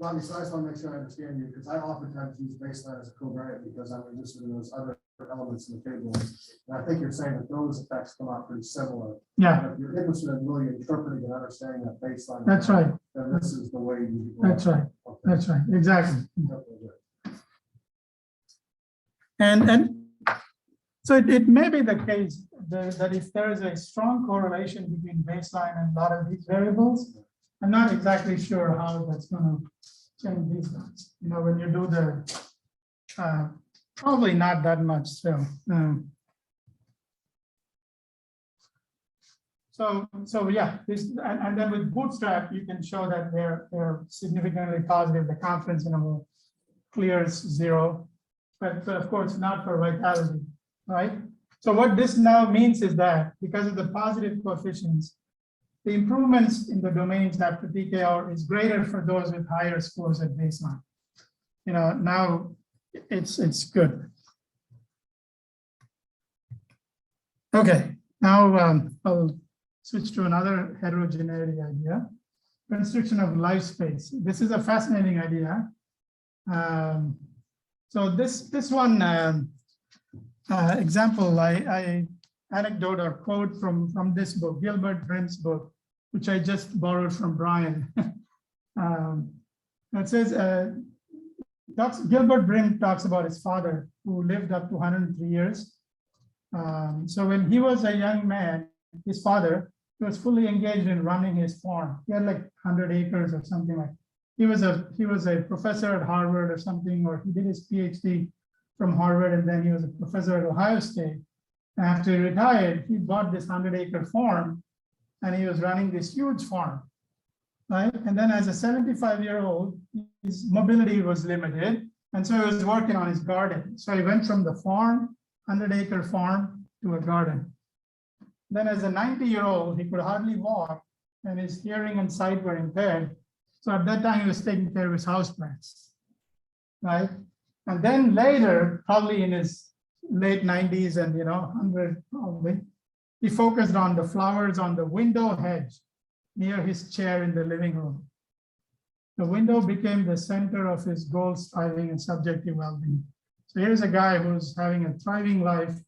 Ravi, so I just want to make sure I understand you, because I oftentimes use baseline as a covariate because I'm interested in those other elements in the table. And I think you're saying that those effects come out pretty similar. Yeah. And if you're interested in really interpreting and understanding that baseline, That's right. then this is the way you. That's right. Okay. That's right. Exactly. Okay. And so it may be the case that if there is a strong correlation between baseline and a lot of these variables, I'm not exactly sure how that's going to change these guys. You know, when you do the, probably not that much. So yeah, this, and then with Bootstrap, you can show that they're significantly positive. The confidence interval clears 0, but of course not for vitality, right? So what this now means is that because of the positive coefficients, the improvements in the domains after TKR is greater for those with higher scores at baseline. You know, now it's good. Okay, now I'll switch to another heterogeneity idea, constriction of life space. This is a fascinating idea. So this one example, I anecdote or quote from this book, Gilbert Brim's book, which I just borrowed from Brian. It says, Gilbert Brim talks about his father who lived up to 103 years. So when he was a young man, his father was fully engaged in running his farm. He had like 100 acres or something like. He was a professor at Harvard or something, or he did his PhD from Harvard, and then he was a professor at Ohio State. After he retired, he bought this 100-acre farm, and he was running this huge farm, right? And then as a 75-year-old, his mobility was limited, and so he was working on his garden. So he went from the farm, 100-acre farm, to a garden. Then as a 90-year-old, he could hardly walk, and his hearing and sight were impaired. So at that time, he was taking care of his houseplants, right? And then later, probably in his late 90s and 100 probably, he focused on the flowers on the window hedge near his chair in the living room. The window became the center of his goal striving and subjective well-being. So here's a guy who's having a thriving life.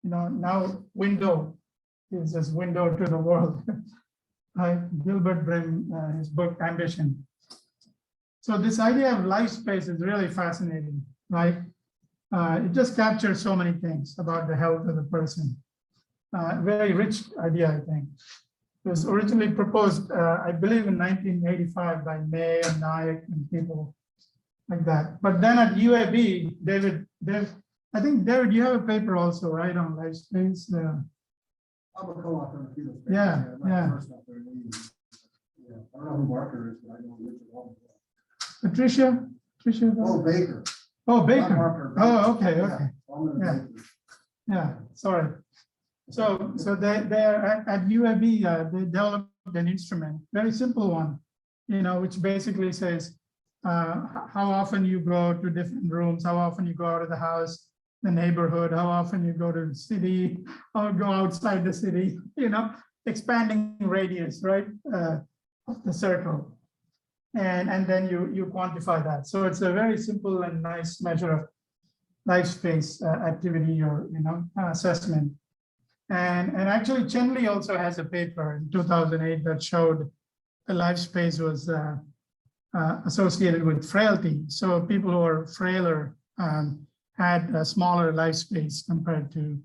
Now window is his window to the world. Right? Gilbert Brim, his book Ambition. So this idea of life space is really fascinating, right? It just captures so many things about the health of the person. Very rich idea, I think. It was originally proposed, I believe, in 1985 by May and Nayak and people like that. But then at UAB, David, I think, David, you have a paper also, right, on life space? I'm a co-author on a few of those papers. Yeah, I'm not yeah. the first author. Yeah, I don't know who Barker is, but I know Richard Wall. Patricia? Oh, Baker. Oh, Not Baker. Barker, Oh, Baker. okay, Yeah, okay. Almond and Yeah. Baker. Yeah, sorry. So they're at UAB, they developed an instrument, very simple one, which basically says how often you go to different rooms, how often you go out of the house, the neighborhood, how often you go to the city, or go outside the city, expanding radius, right, of the circle. And then you quantify that. So it's a very simple and nice measure of life space activity or assessment. And actually Chenley also has a paper in 2008 that showed the life space was associated with frailty. So people who are frailer had a smaller life space compared to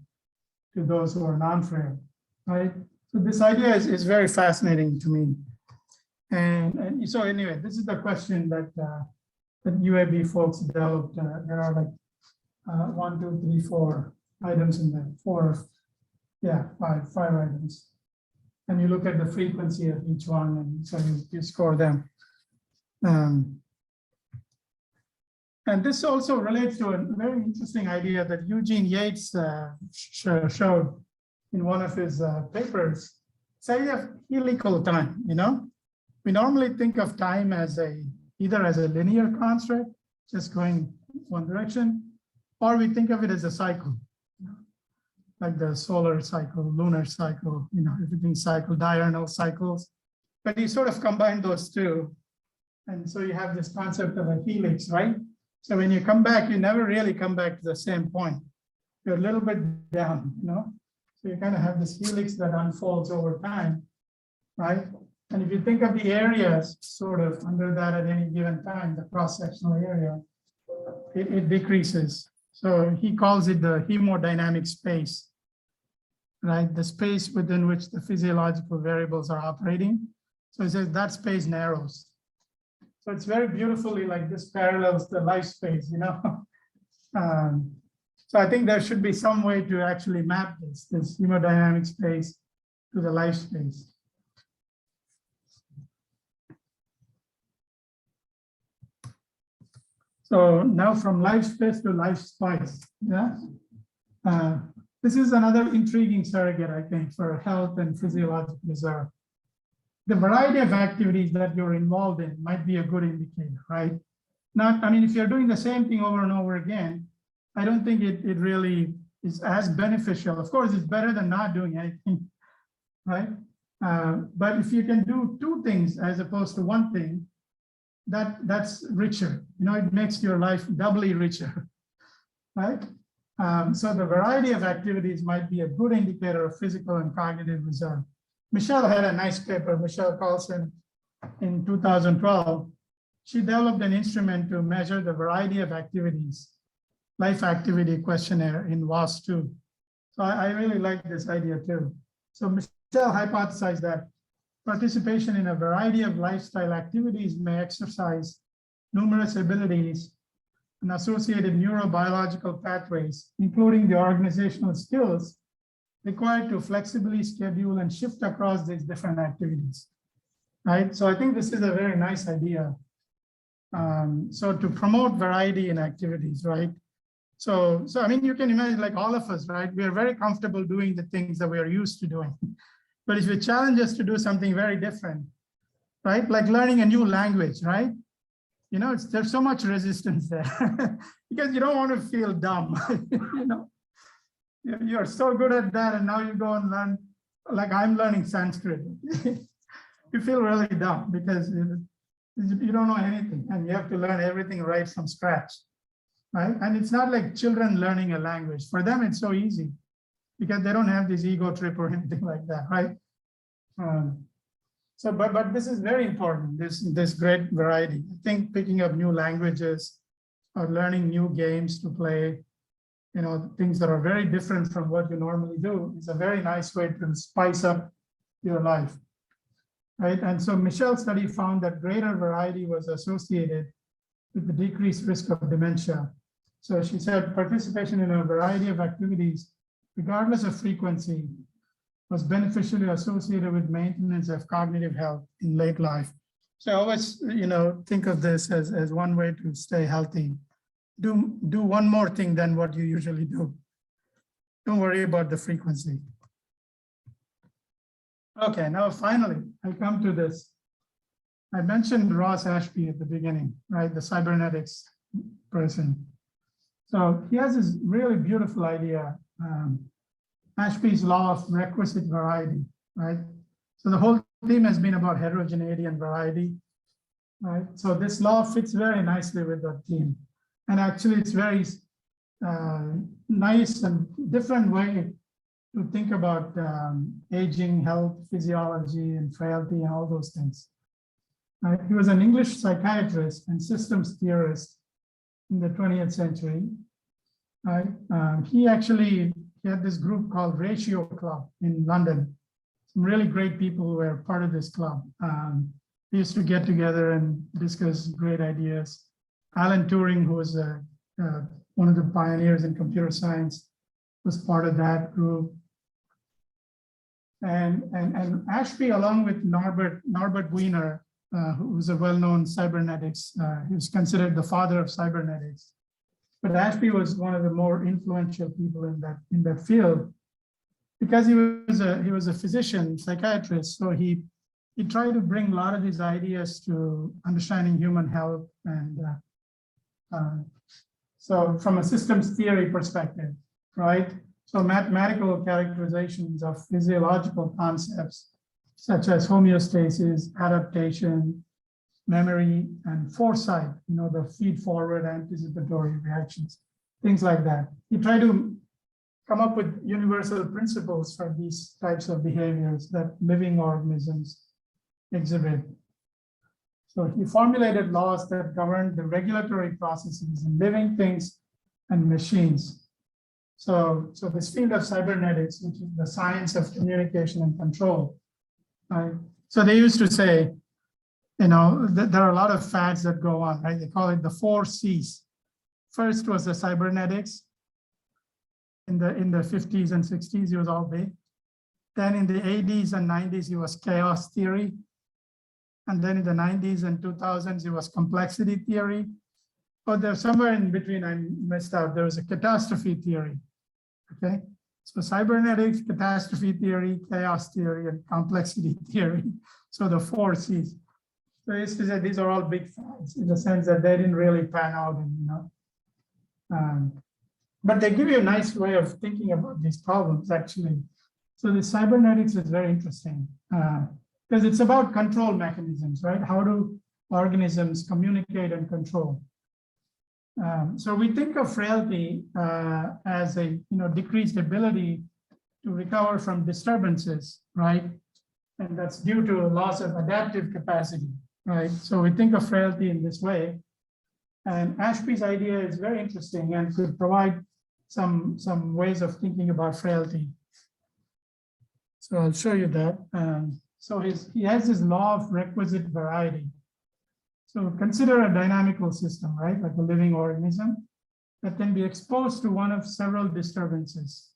those who are non-frail, right? So this idea is very fascinating to me. And so anyway, this is the question that UAB folks developed. There are like 1, 2, 3, 4 items in there, five items. And you look at the frequency of each one, and so you score them. And this also relates to a very interesting idea that Eugene Yates showed in one of his papers. It's idea of helical time, We normally think of time as either as a linear construct, just going one direction, or we think of it as a cycle, like the solar cycle, lunar cycle, everything cycle, diurnal cycles. But you sort of combine those two. And so you have this concept of a helix, right? So when you come back, you never really come back to the same point. You're a little bit down, So you kind of have this helix that unfolds over time, right? And if you think of the areas sort of under that at any given time, the cross-sectional area, it decreases. So he calls it the hemodynamic space, right? The space within which the physiological variables are operating. So it says that space narrows. So it's very beautifully like this parallels the life space, you know. So I think there should be some way to actually map this hemodynamic space to the life space. So now from life space to life spice, yeah. This is another intriguing surrogate, I think, for health and physiological reserve. The variety of activities that you're involved in might be a good indicator, right? I mean, if you're doing the same thing over and over again, I don't think it really is as beneficial. Of course, it's better than not doing anything, right? But if you can do two things as opposed to one thing, that's richer. You know, it makes your life doubly richer, right? So the variety of activities might be a good indicator of physical and cognitive reserve. Michelle had a nice paper, Michelle Carlson, in 2012. She developed an instrument to measure the variety of activities, life activity questionnaire in WAS2. So I really like this idea too. So Michelle hypothesized that participation in a variety of lifestyle activities may exercise numerous abilities and associated neurobiological pathways, including the organizational skills required to flexibly schedule and shift across these different activities, right? So I think this is a very nice idea. So to promote variety in activities, right? So I mean, you can imagine like all of us, right? We are very comfortable doing the things that we are used to doing. But if you challenge us to do something very different, right? Like learning a new language, right? You know, there's so much resistance there because you don't want to feel dumb, you know? You're so good at that, and now you go and learn, like I'm learning Sanskrit. You feel really dumb because you don't know anything, and you have to learn everything right from scratch, right? And it's not like children learning a language. For them, it's so easy because they don't have this ego trip or anything like that, right? So, but this is very important, this great variety. I think picking up new languages or learning new games to play, you know, things that are very different from what you normally do is a very nice way to spice up your life, right? And so Michelle's study found that greater variety was associated with the decreased risk of dementia. So she said participation in a variety of activities, regardless of frequency, was beneficially associated with maintenance of cognitive health in late life. So I always, you know, think of this as one way to stay healthy. Do one more thing than what you usually do. Don't worry about the frequency. Okay, now finally, I come to this. I mentioned Ross Ashby at the beginning, right? The cybernetics person. So he has this really beautiful idea, Ashby's law of requisite variety, right? So the whole theme has been about heterogeneity and variety, right? So this law fits very nicely with that theme. And actually it's very nice and different way to think about aging, health, physiology, and frailty, and all those things. Right? He was an English psychiatrist and systems theorist in the 20th century. Right? He had this group called Ratio Club in London. Some really great people who were part of this club. They used to get together and discuss great ideas. Alan Turing, who was one of the pioneers in computer science, was part of that group. And Ashby, along with Norbert Wiener, who was a well-known cybernetics, he was considered the father of cybernetics. But Ashby was one of the more influential people in that field because he was a physician, psychiatrist. So he tried to bring a lot of his ideas to understanding human health and so from a systems theory perspective, right? So mathematical characterizations of physiological concepts such as homeostasis, adaptation, memory, and foresight, you know, the feed-forward anticipatory reactions, things like that. He tried to come up with universal principles for these types of behaviors that living organisms exhibit. So he formulated laws that govern the regulatory processes in living things and machines. So this field of cybernetics, which is the science of communication and control, right, So they used to say, there are a lot of fads that go on, right? They call it the 4 C's. First was the cybernetics. In the 50s and 60s, it was all big. Then in the 80s and 90s, it was chaos theory. And then in the 90s and 2000s, it was complexity theory. But there's somewhere in between, I messed out. There was a catastrophe theory. Okay. So cybernetics, catastrophe theory, chaos theory, and complexity theory. So the 4 C's. So I used to say these are all big fads in the sense that they didn't really pan out, and but they give you a nice way of thinking about these problems actually. So the cybernetics is very interesting because it's about control mechanisms, right? How do organisms communicate and control? So we think of frailty as a decreased ability to recover from disturbances, right? And that's due to loss of adaptive capacity, right? So we think of frailty in this way. And Ashby's idea is very interesting and could provide some ways of thinking about frailty. So I'll show you that. So he has this law of requisite variety. So consider a dynamical system, right? Like a living organism that can be exposed to one of several disturbances.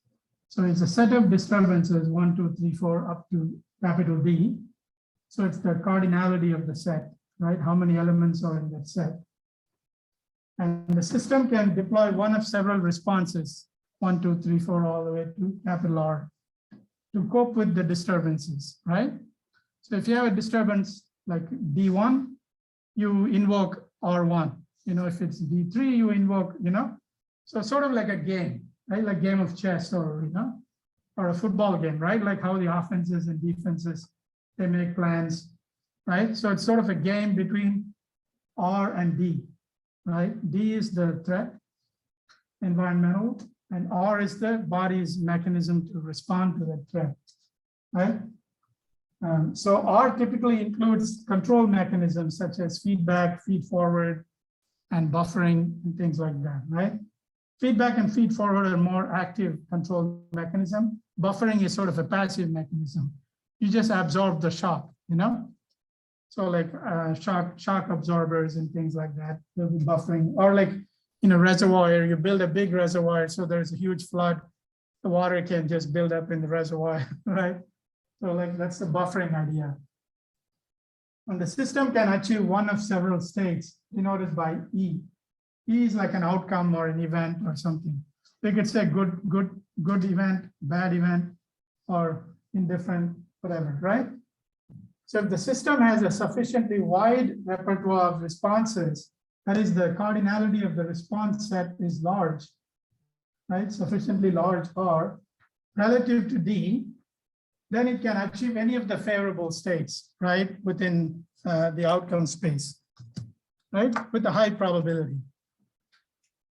So it's a set of disturbances, 1, 2, 3, 4, up to capital D. So it's the cardinality of the set, right? How many elements are in that set? And the system can deploy one of several responses, 1, 2, 3, 4, all the way to capital R, to cope with the disturbances, right? So if you have a disturbance like D1, you invoke R1. If it's D3, you invoke, so sort of like a game, right? Like game of chess or a football game, right? Like how the offenses and defenses, they make plans, right? So it's sort of a game between R and D, right? D is the threat, environmental, and R is the body's mechanism to respond to that threat, right? So R typically includes control mechanisms such as feedback, feed forward, and buffering, and things like that, right? Feedback and feed forward are more active control mechanism. Buffering is sort of a passive mechanism. You just absorb the shock, So like shock absorbers and things like that, they'll be buffering. Or like in a reservoir, you build a big reservoir, so there's a huge flood, the water can just build up in the reservoir, right? So like that's the buffering idea. And the system can achieve one of several states denoted by E. E is like an outcome or an event or something. We could say good event, bad event, or indifferent, whatever, right? So if the system has a sufficiently wide repertoire of responses, that is the cardinality of the response set is large, right? Sufficiently large R relative to D, then it can achieve any of the favorable states, right? Within the outcome space, right? With a high probability.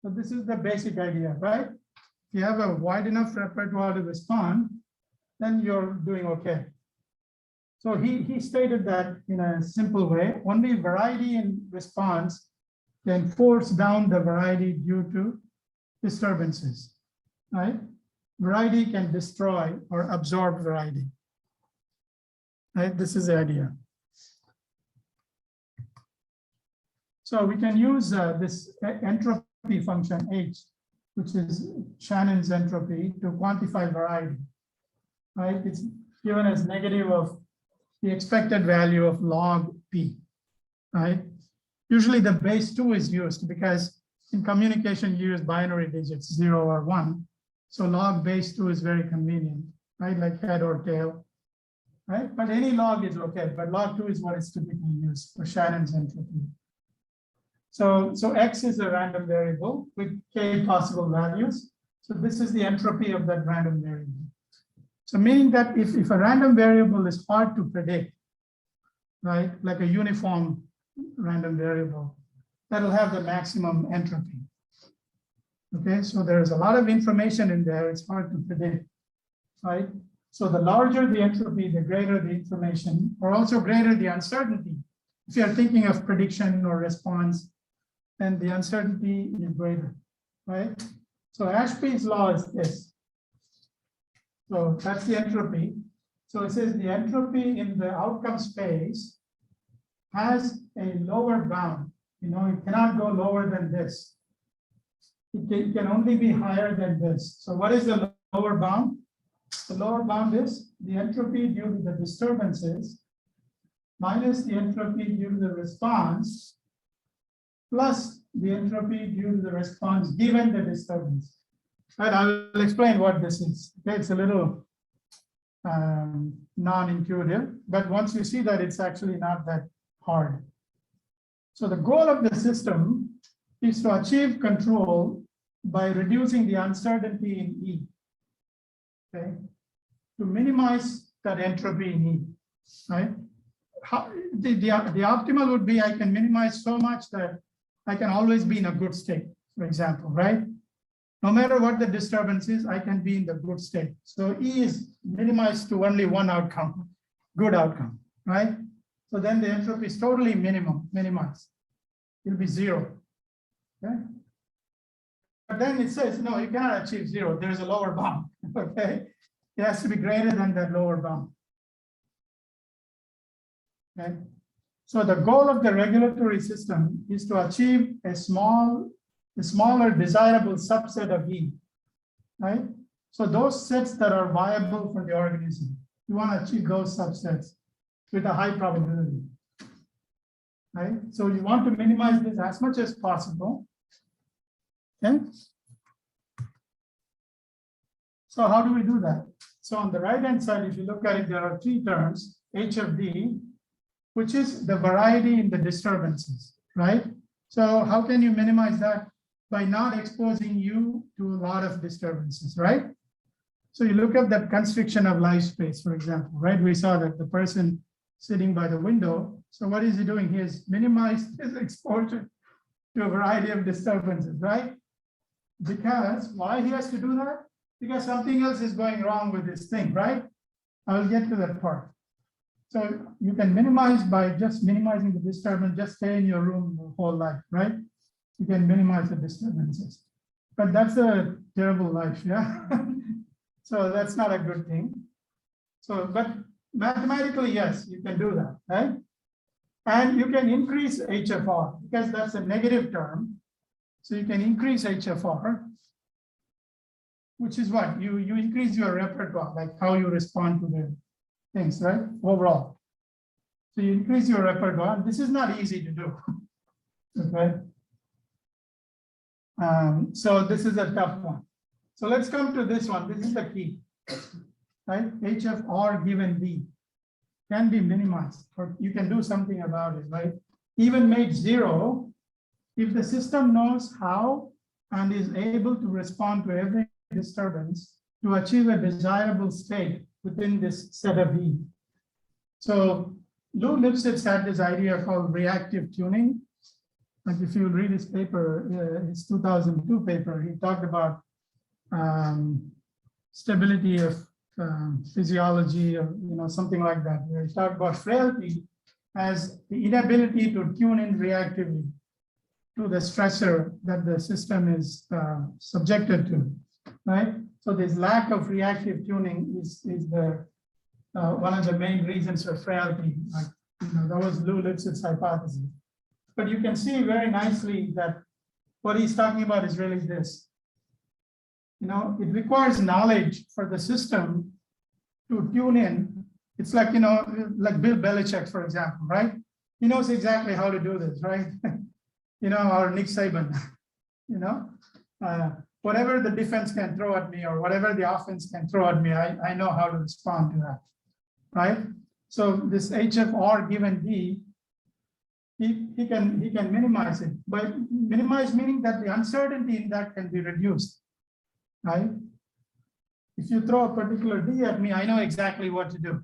So this is the basic idea, right? If you have a wide enough repertoire to respond, then you're doing okay. So he stated that in a simple way, only variety in response can force down the variety due to disturbances, right? Variety can destroy or absorb variety, right? This is the idea. So we can use this entropy function H, which is Shannon's entropy, to quantify variety, right? It's given as negative of the expected value of log P, right? Usually the base 2 is used because in communication you use binary digits, 0 or 1. So log base 2 is very convenient, right? Like head or tail, right? But any log is okay, but log 2 is what is typically used for Shannon's entropy. So X is a random variable with K possible values. So this is the entropy of that random variable. So meaning that if a random variable is hard to predict, right, like a uniform random variable, that'll have the maximum entropy. Okay, so there's a lot of information in there, it's hard to predict, right? So the larger the entropy, the greater the information, or also greater the uncertainty. If you're thinking of prediction or response, then the uncertainty is greater, right? So Ashby's law is this. So that's the entropy. So it says the entropy in the outcome space has a lower bound. You know, it cannot go lower than this. It can only be higher than this. So what is the lower bound? The lower bound is the entropy due to the disturbances minus the entropy due to the response plus the entropy due to the response given the disturbance. Right, I will explain what this is. Okay, it's a little non-intuitive, but once you see that, it's actually not that hard. So the goal of the system is to achieve control by reducing the uncertainty in E. Okay, to minimize that entropy in E, right? How, the optimal would be I can minimize so much that I can always be in a good state, for example, right? No matter what the disturbance is, I can be in the good state. So E is minimized to only one outcome, good outcome, right? So then the entropy is totally minimized. It'll be zero. Okay. But then it says, no, you cannot achieve zero. There's a lower bound. Okay. It has to be greater than that lower bound. Okay. So the goal of the regulatory system is to achieve a smaller desirable subset of E, right? So those sets that are viable for the organism, you want to achieve those subsets with a high probability, right? So you want to minimize this as much as possible. Okay. So how do we do that? So on the right-hand side, if you look at it, there are three terms, H of D, which is the variety in the disturbances, right? So how can you minimize that? By not exposing you to a lot of disturbances, right? So you look at that constriction of life space, for example, right? We saw that the person sitting by the window. So what is he doing? He has minimized his exposure to a variety of disturbances, right? Because why he has to do that? Because something else is going wrong with this thing, right? I'll get to that part. So you can minimize by just minimizing the disturbance, just stay in your room your whole life, right? You can minimize the disturbances. But that's a terrible life, yeah? So that's not a good thing. So, but mathematically, yes, you can do that, right? And you can increase HFR because that's a negative term. So you can increase HFR, which is what? You increase your repertoire, like how you respond to the things, right? Overall. So you increase your repertoire. This is not easy to do, okay? So this is a tough one. So let's come to this one. This is the key, right? HFR given D can be minimized, or you can do something about it, right? Even made zero, if the system knows how and is able to respond to every disturbance to achieve a desirable state within this set of E. So Lou Lipsitz had this idea called reactive tuning. Like if you read his paper, his 2002 paper, he talked about stability of physiology, or something like that. Where he talked about frailty as the inability to tune in reactively to the stressor that the system is subjected to, right? So this lack of reactive tuning is the one of the main reasons for frailty. Like, that was Lou Lipsitz's hypothesis. But you can see very nicely that what he's talking about is really this. It requires knowledge for the system to tune in. It's like, like Bill Belichick, for example, right? He knows exactly how to do this, right? Or Nick Saban, whatever the defense can throw at me or whatever the offense can throw at me, I know how to respond to that, right? So this HFR given D, he can minimize it. But minimize meaning that the uncertainty in that can be reduced, right? If you throw a particular D at me, I know exactly what to do.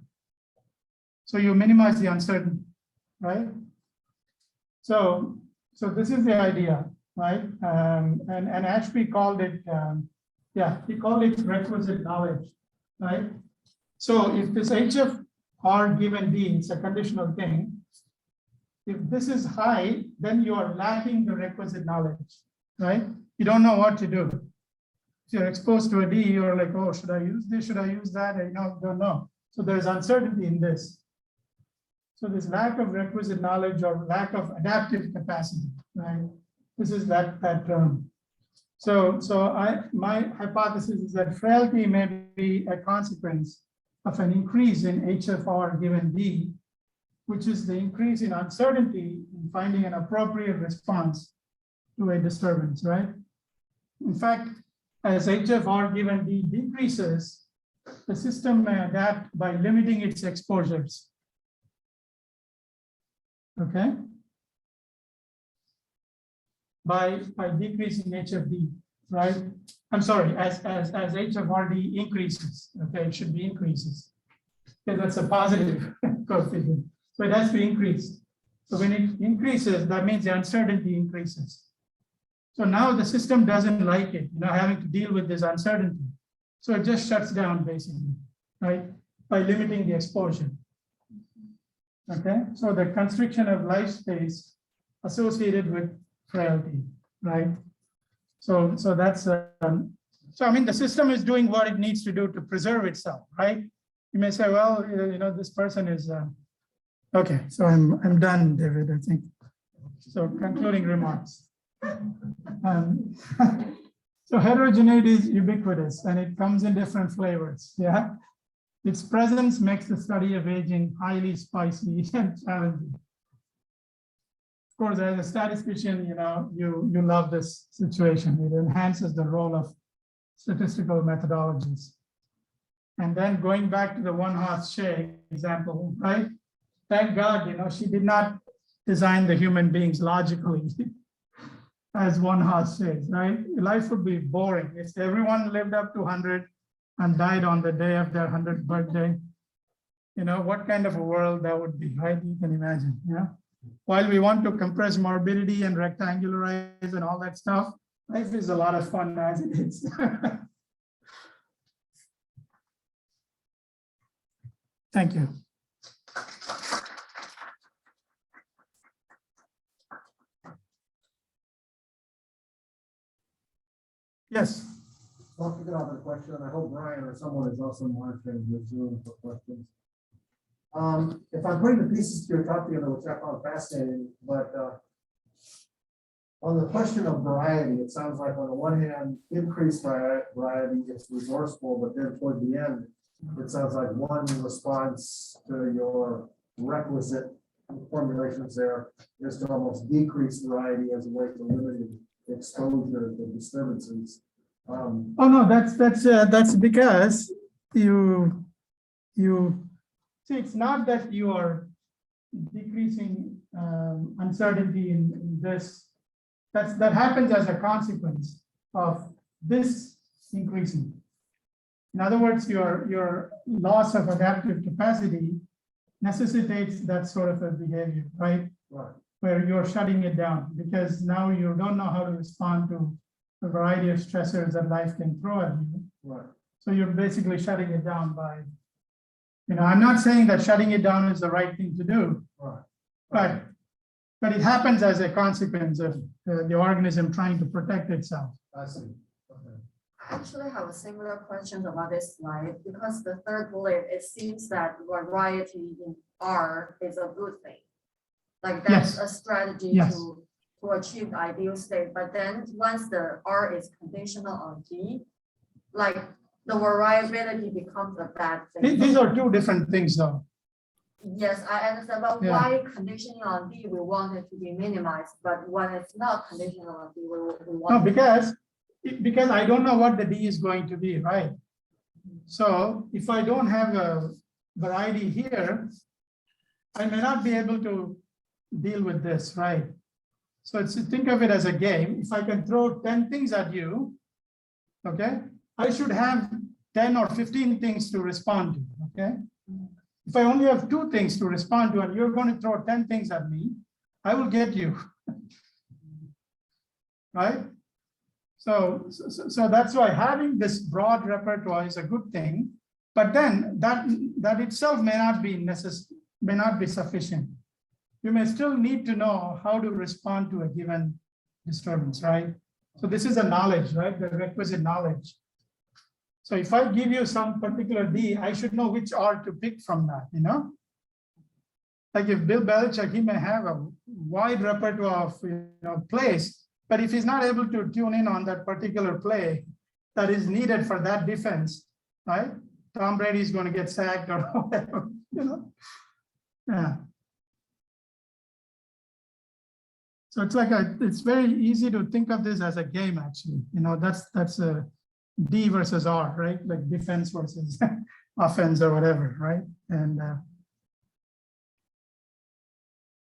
So you minimize the uncertainty, right? So this is the idea, right? And Ashby called it, he called it requisite knowledge, right? So if this HFR given D is a conditional thing, if this is high, then you are lacking the requisite knowledge, right? You don't know what to do. If you're exposed to a D, you're like, oh, should I use this? Should I use that? I don't know. So there's uncertainty in this. So this lack of requisite knowledge or lack of adaptive capacity, right? This is that term. So my hypothesis is that frailty may be a consequence of an increase in HFR given D, which is the increase in uncertainty in finding an appropriate response to a disturbance, right? In fact, as HFR given D decreases, the system may adapt by limiting its exposures. Okay? By decreasing HFD, right? I'm sorry, as HFRD increases, okay, it should be increases. Okay, that's a positive coefficient. So it has to increase. So when it increases, that means the uncertainty increases. So now the system doesn't like it, having to deal with this uncertainty. So it just shuts down basically, right? By limiting the exposure. Okay, so the constriction of life space associated with frailty, right? So that's, so I mean, the system is doing what it needs to do to preserve itself, right? You may say, well, this person is, okay, so I'm done, David, I think. So concluding remarks. So heterogeneity is ubiquitous and it comes in different flavors, yeah? Its presence makes the study of aging highly spicy and challenging. Of course, as a statistician, you love this situation. It enhances the role of statistical methodologies. And then going back to the one-horse Shay example, right? Thank God, she did not design the human beings logically as one-horse Shays, right? Life would be boring if everyone lived up to 100 and died on the day of their 100th birthday. What kind of a world that would be, right? You can imagine, yeah? While we want to compress morbidity and rectangularize and all that stuff, life is a lot of fun as it is. Thank you. Yes. I'll kick it off with a question. I hope Brian or someone is also monitoring the Zoom for questions. If I'm putting the pieces to your talk together, which I found fascinating, but on the question of variety, it sounds like on the one hand, increased variety is resourceful, but then toward the end, it sounds like one response to your requisite formulations there is to almost decrease variety as a way to limit exposure to disturbances. Oh no, that's because you see, it's not that you are decreasing uncertainty in this. That happens as a consequence of this increasing. In other words, your loss of adaptive capacity necessitates that sort of a behavior, right? Right. Where you're shutting it down because now you don't know how to respond to a variety of stressors that life can throw at you. Right. So you're basically shutting it down by, I'm not saying that shutting it down is the right thing to do, Right. but it happens as a consequence of the organism trying to protect itself. I see. Okay. I actually have a similar question about this slide because the third bullet, it seems that variety in R is a good thing. Like that's a strategy to achieve the ideal state. But then once the R is conditional on D, like the variability becomes a bad thing. These are two different things though. Yes, I understand, but why conditioning on D, we want it to be minimized, but when it's not conditional on D, we want because I don't know what the D is going to be, right? So if I don't have a variety here, I may not be able to deal with this, right? So think of it as a game. If I can throw 10 things at you, okay, I should have 10 or 15 things to respond to, okay? If I only have 2 things to respond to and you're going to throw 10 things at me, I will get you, right? So that's why having this broad repertoire is a good thing, but then that itself may not be sufficient. You may still need to know how to respond to a given disturbance, right? So this is a knowledge, right? The requisite knowledge. So if I give you some particular D, I should know which R to pick from that, you know? Like if Bill Belichick, he may have a wide repertoire of plays, but if he's not able to tune in on that particular play that is needed for that defense, right? Tom Brady is going to get sacked or whatever, you know? Yeah. So it's like it's very easy to think of this as a game, actually. You know, that's a D versus R, right? Like defense versus offense or whatever, right? And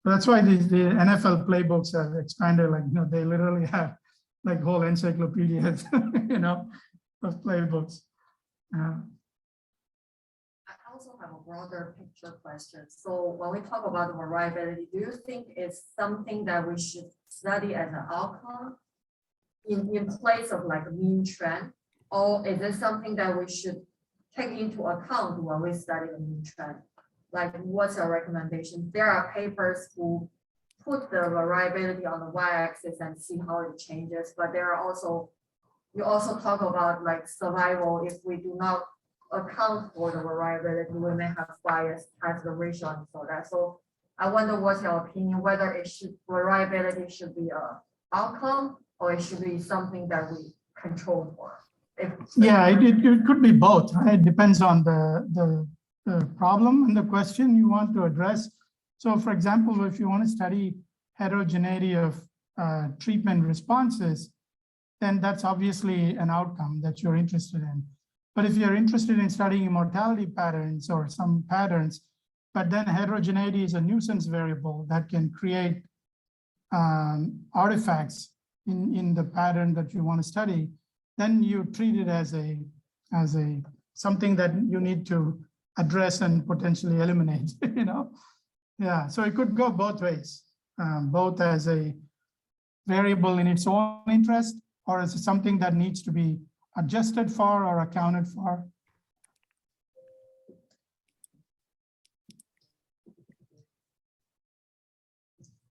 that's why the NFL playbooks have expanded. Like, you know, they literally have like whole encyclopedias, you know, of playbooks. I also have a broader picture question. So when we talk about the variability, do you think it's something that we should study as an outcome in place of like a mean trend? Or is it something that we should take into account when we study the mean trend? Like, what's your recommendation? There are papers who put the variability on the y-axis and see how it changes, but there are also, you also talk about like survival. If we do not account for the variability, we may have bias as the ratio and so that. So I wonder what's your opinion, whether it should, variability should be a outcome or it should be something that we control for. Yeah, it could be both, right? It depends on the problem and the question you want to address. So for example, if you want to study heterogeneity of treatment responses, then that's obviously an outcome that you're interested in. But if you're interested in studying mortality patterns or some patterns, but then heterogeneity is a nuisance variable that can create artifacts in the pattern that you want to study, then you treat it as a something that you need to address and potentially eliminate, you know? Yeah, so it could go both ways, both as a variable in its own interest or as something that needs to be adjusted for or accounted for.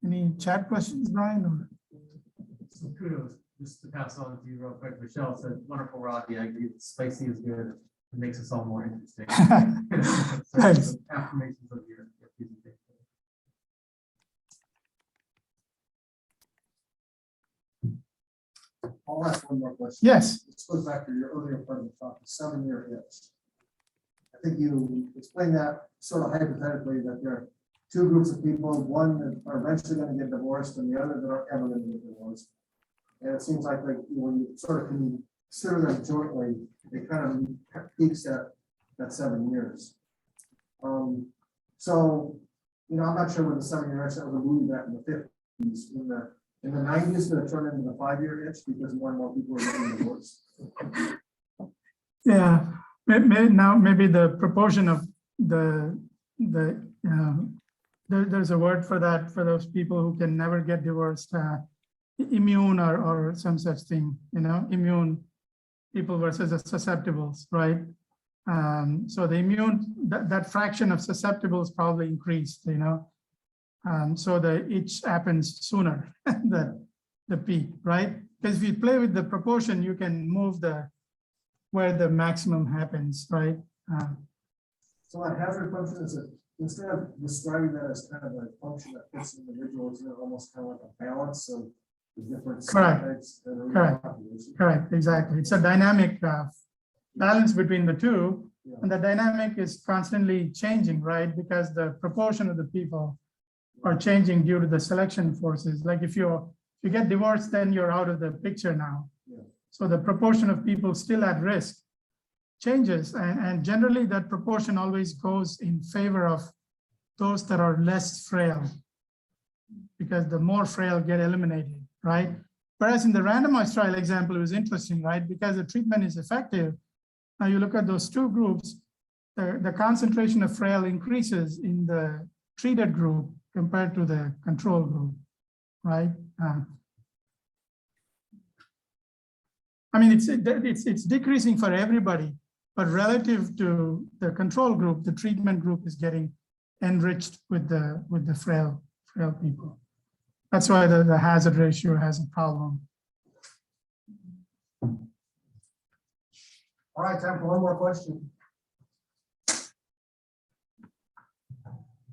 Any chat questions, Brian? Or? So kudos, just to pass on to you real quick. Michelle said, wonderful, Ravi. I agree. Spicy is good. It makes us all more interesting. So, Thanks. affirmations of your presentation. I'll ask one more question. Yes. This goes back to your earlier part of the talk, the 7-year hits. I think you explained that sort of hypothetically that there are two groups of people, one that are eventually going to get divorced and the other that are ever going to get divorced. And it seems like when you sort of consider them jointly, it kind of peaks at 7 years. So, you know, I'm not sure when the 7-year itch, I would move that in the 50s. In the 90s, that turned into the 5-year itch because more and more people are getting divorced. Yeah, maybe the proportion of there's a word for that for those people who can never get divorced, immune or some such thing, you know, immune people versus the susceptibles, right? So the immune, that fraction of susceptibles probably increased, you know. So the itch happens sooner than the peak, right? Because if you play with the proportion, you can move where the maximum happens, right? So a hazard function is instead of describing that as kind of a function that fits individuals, you know, almost kind of like a balance of the different types. Correct, exactly. It's a dynamic balance between the two, yeah. And the dynamic is constantly changing, right? Because the proportion of the people are changing due to the selection forces. Like if you get divorced, then you're out of the picture now. Yeah. So the proportion of people still at risk changes, and generally that proportion always goes in favor of those that are less frail, because the more frail get eliminated, right? Whereas in the randomized trial example, it was interesting, right? Because the treatment is effective. Now you look at those two groups, the concentration of frail increases in the treated group compared to the control group, right? I mean, it's decreasing for everybody, but relative to the control group, the treatment group is getting enriched with the frail people. That's why the hazard ratio has a problem. All right, time for one more question.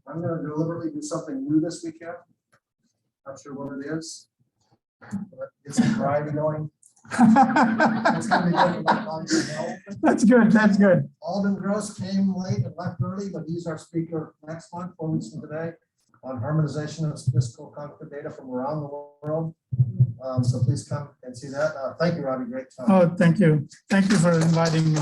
I'm gonna deliberately do something new this weekend. Not sure what it is. But get some variety going. It's gonna be good for my lungs and health. That's good, that's good. Alden Gross came late and left early, but he's our speaker next month, 4 weeks from today, on harmonization of statistical cognitive data from around the world. So please come and see that. Thank you, Ravi. Great talk. Oh, thank you. Thank you for inviting me.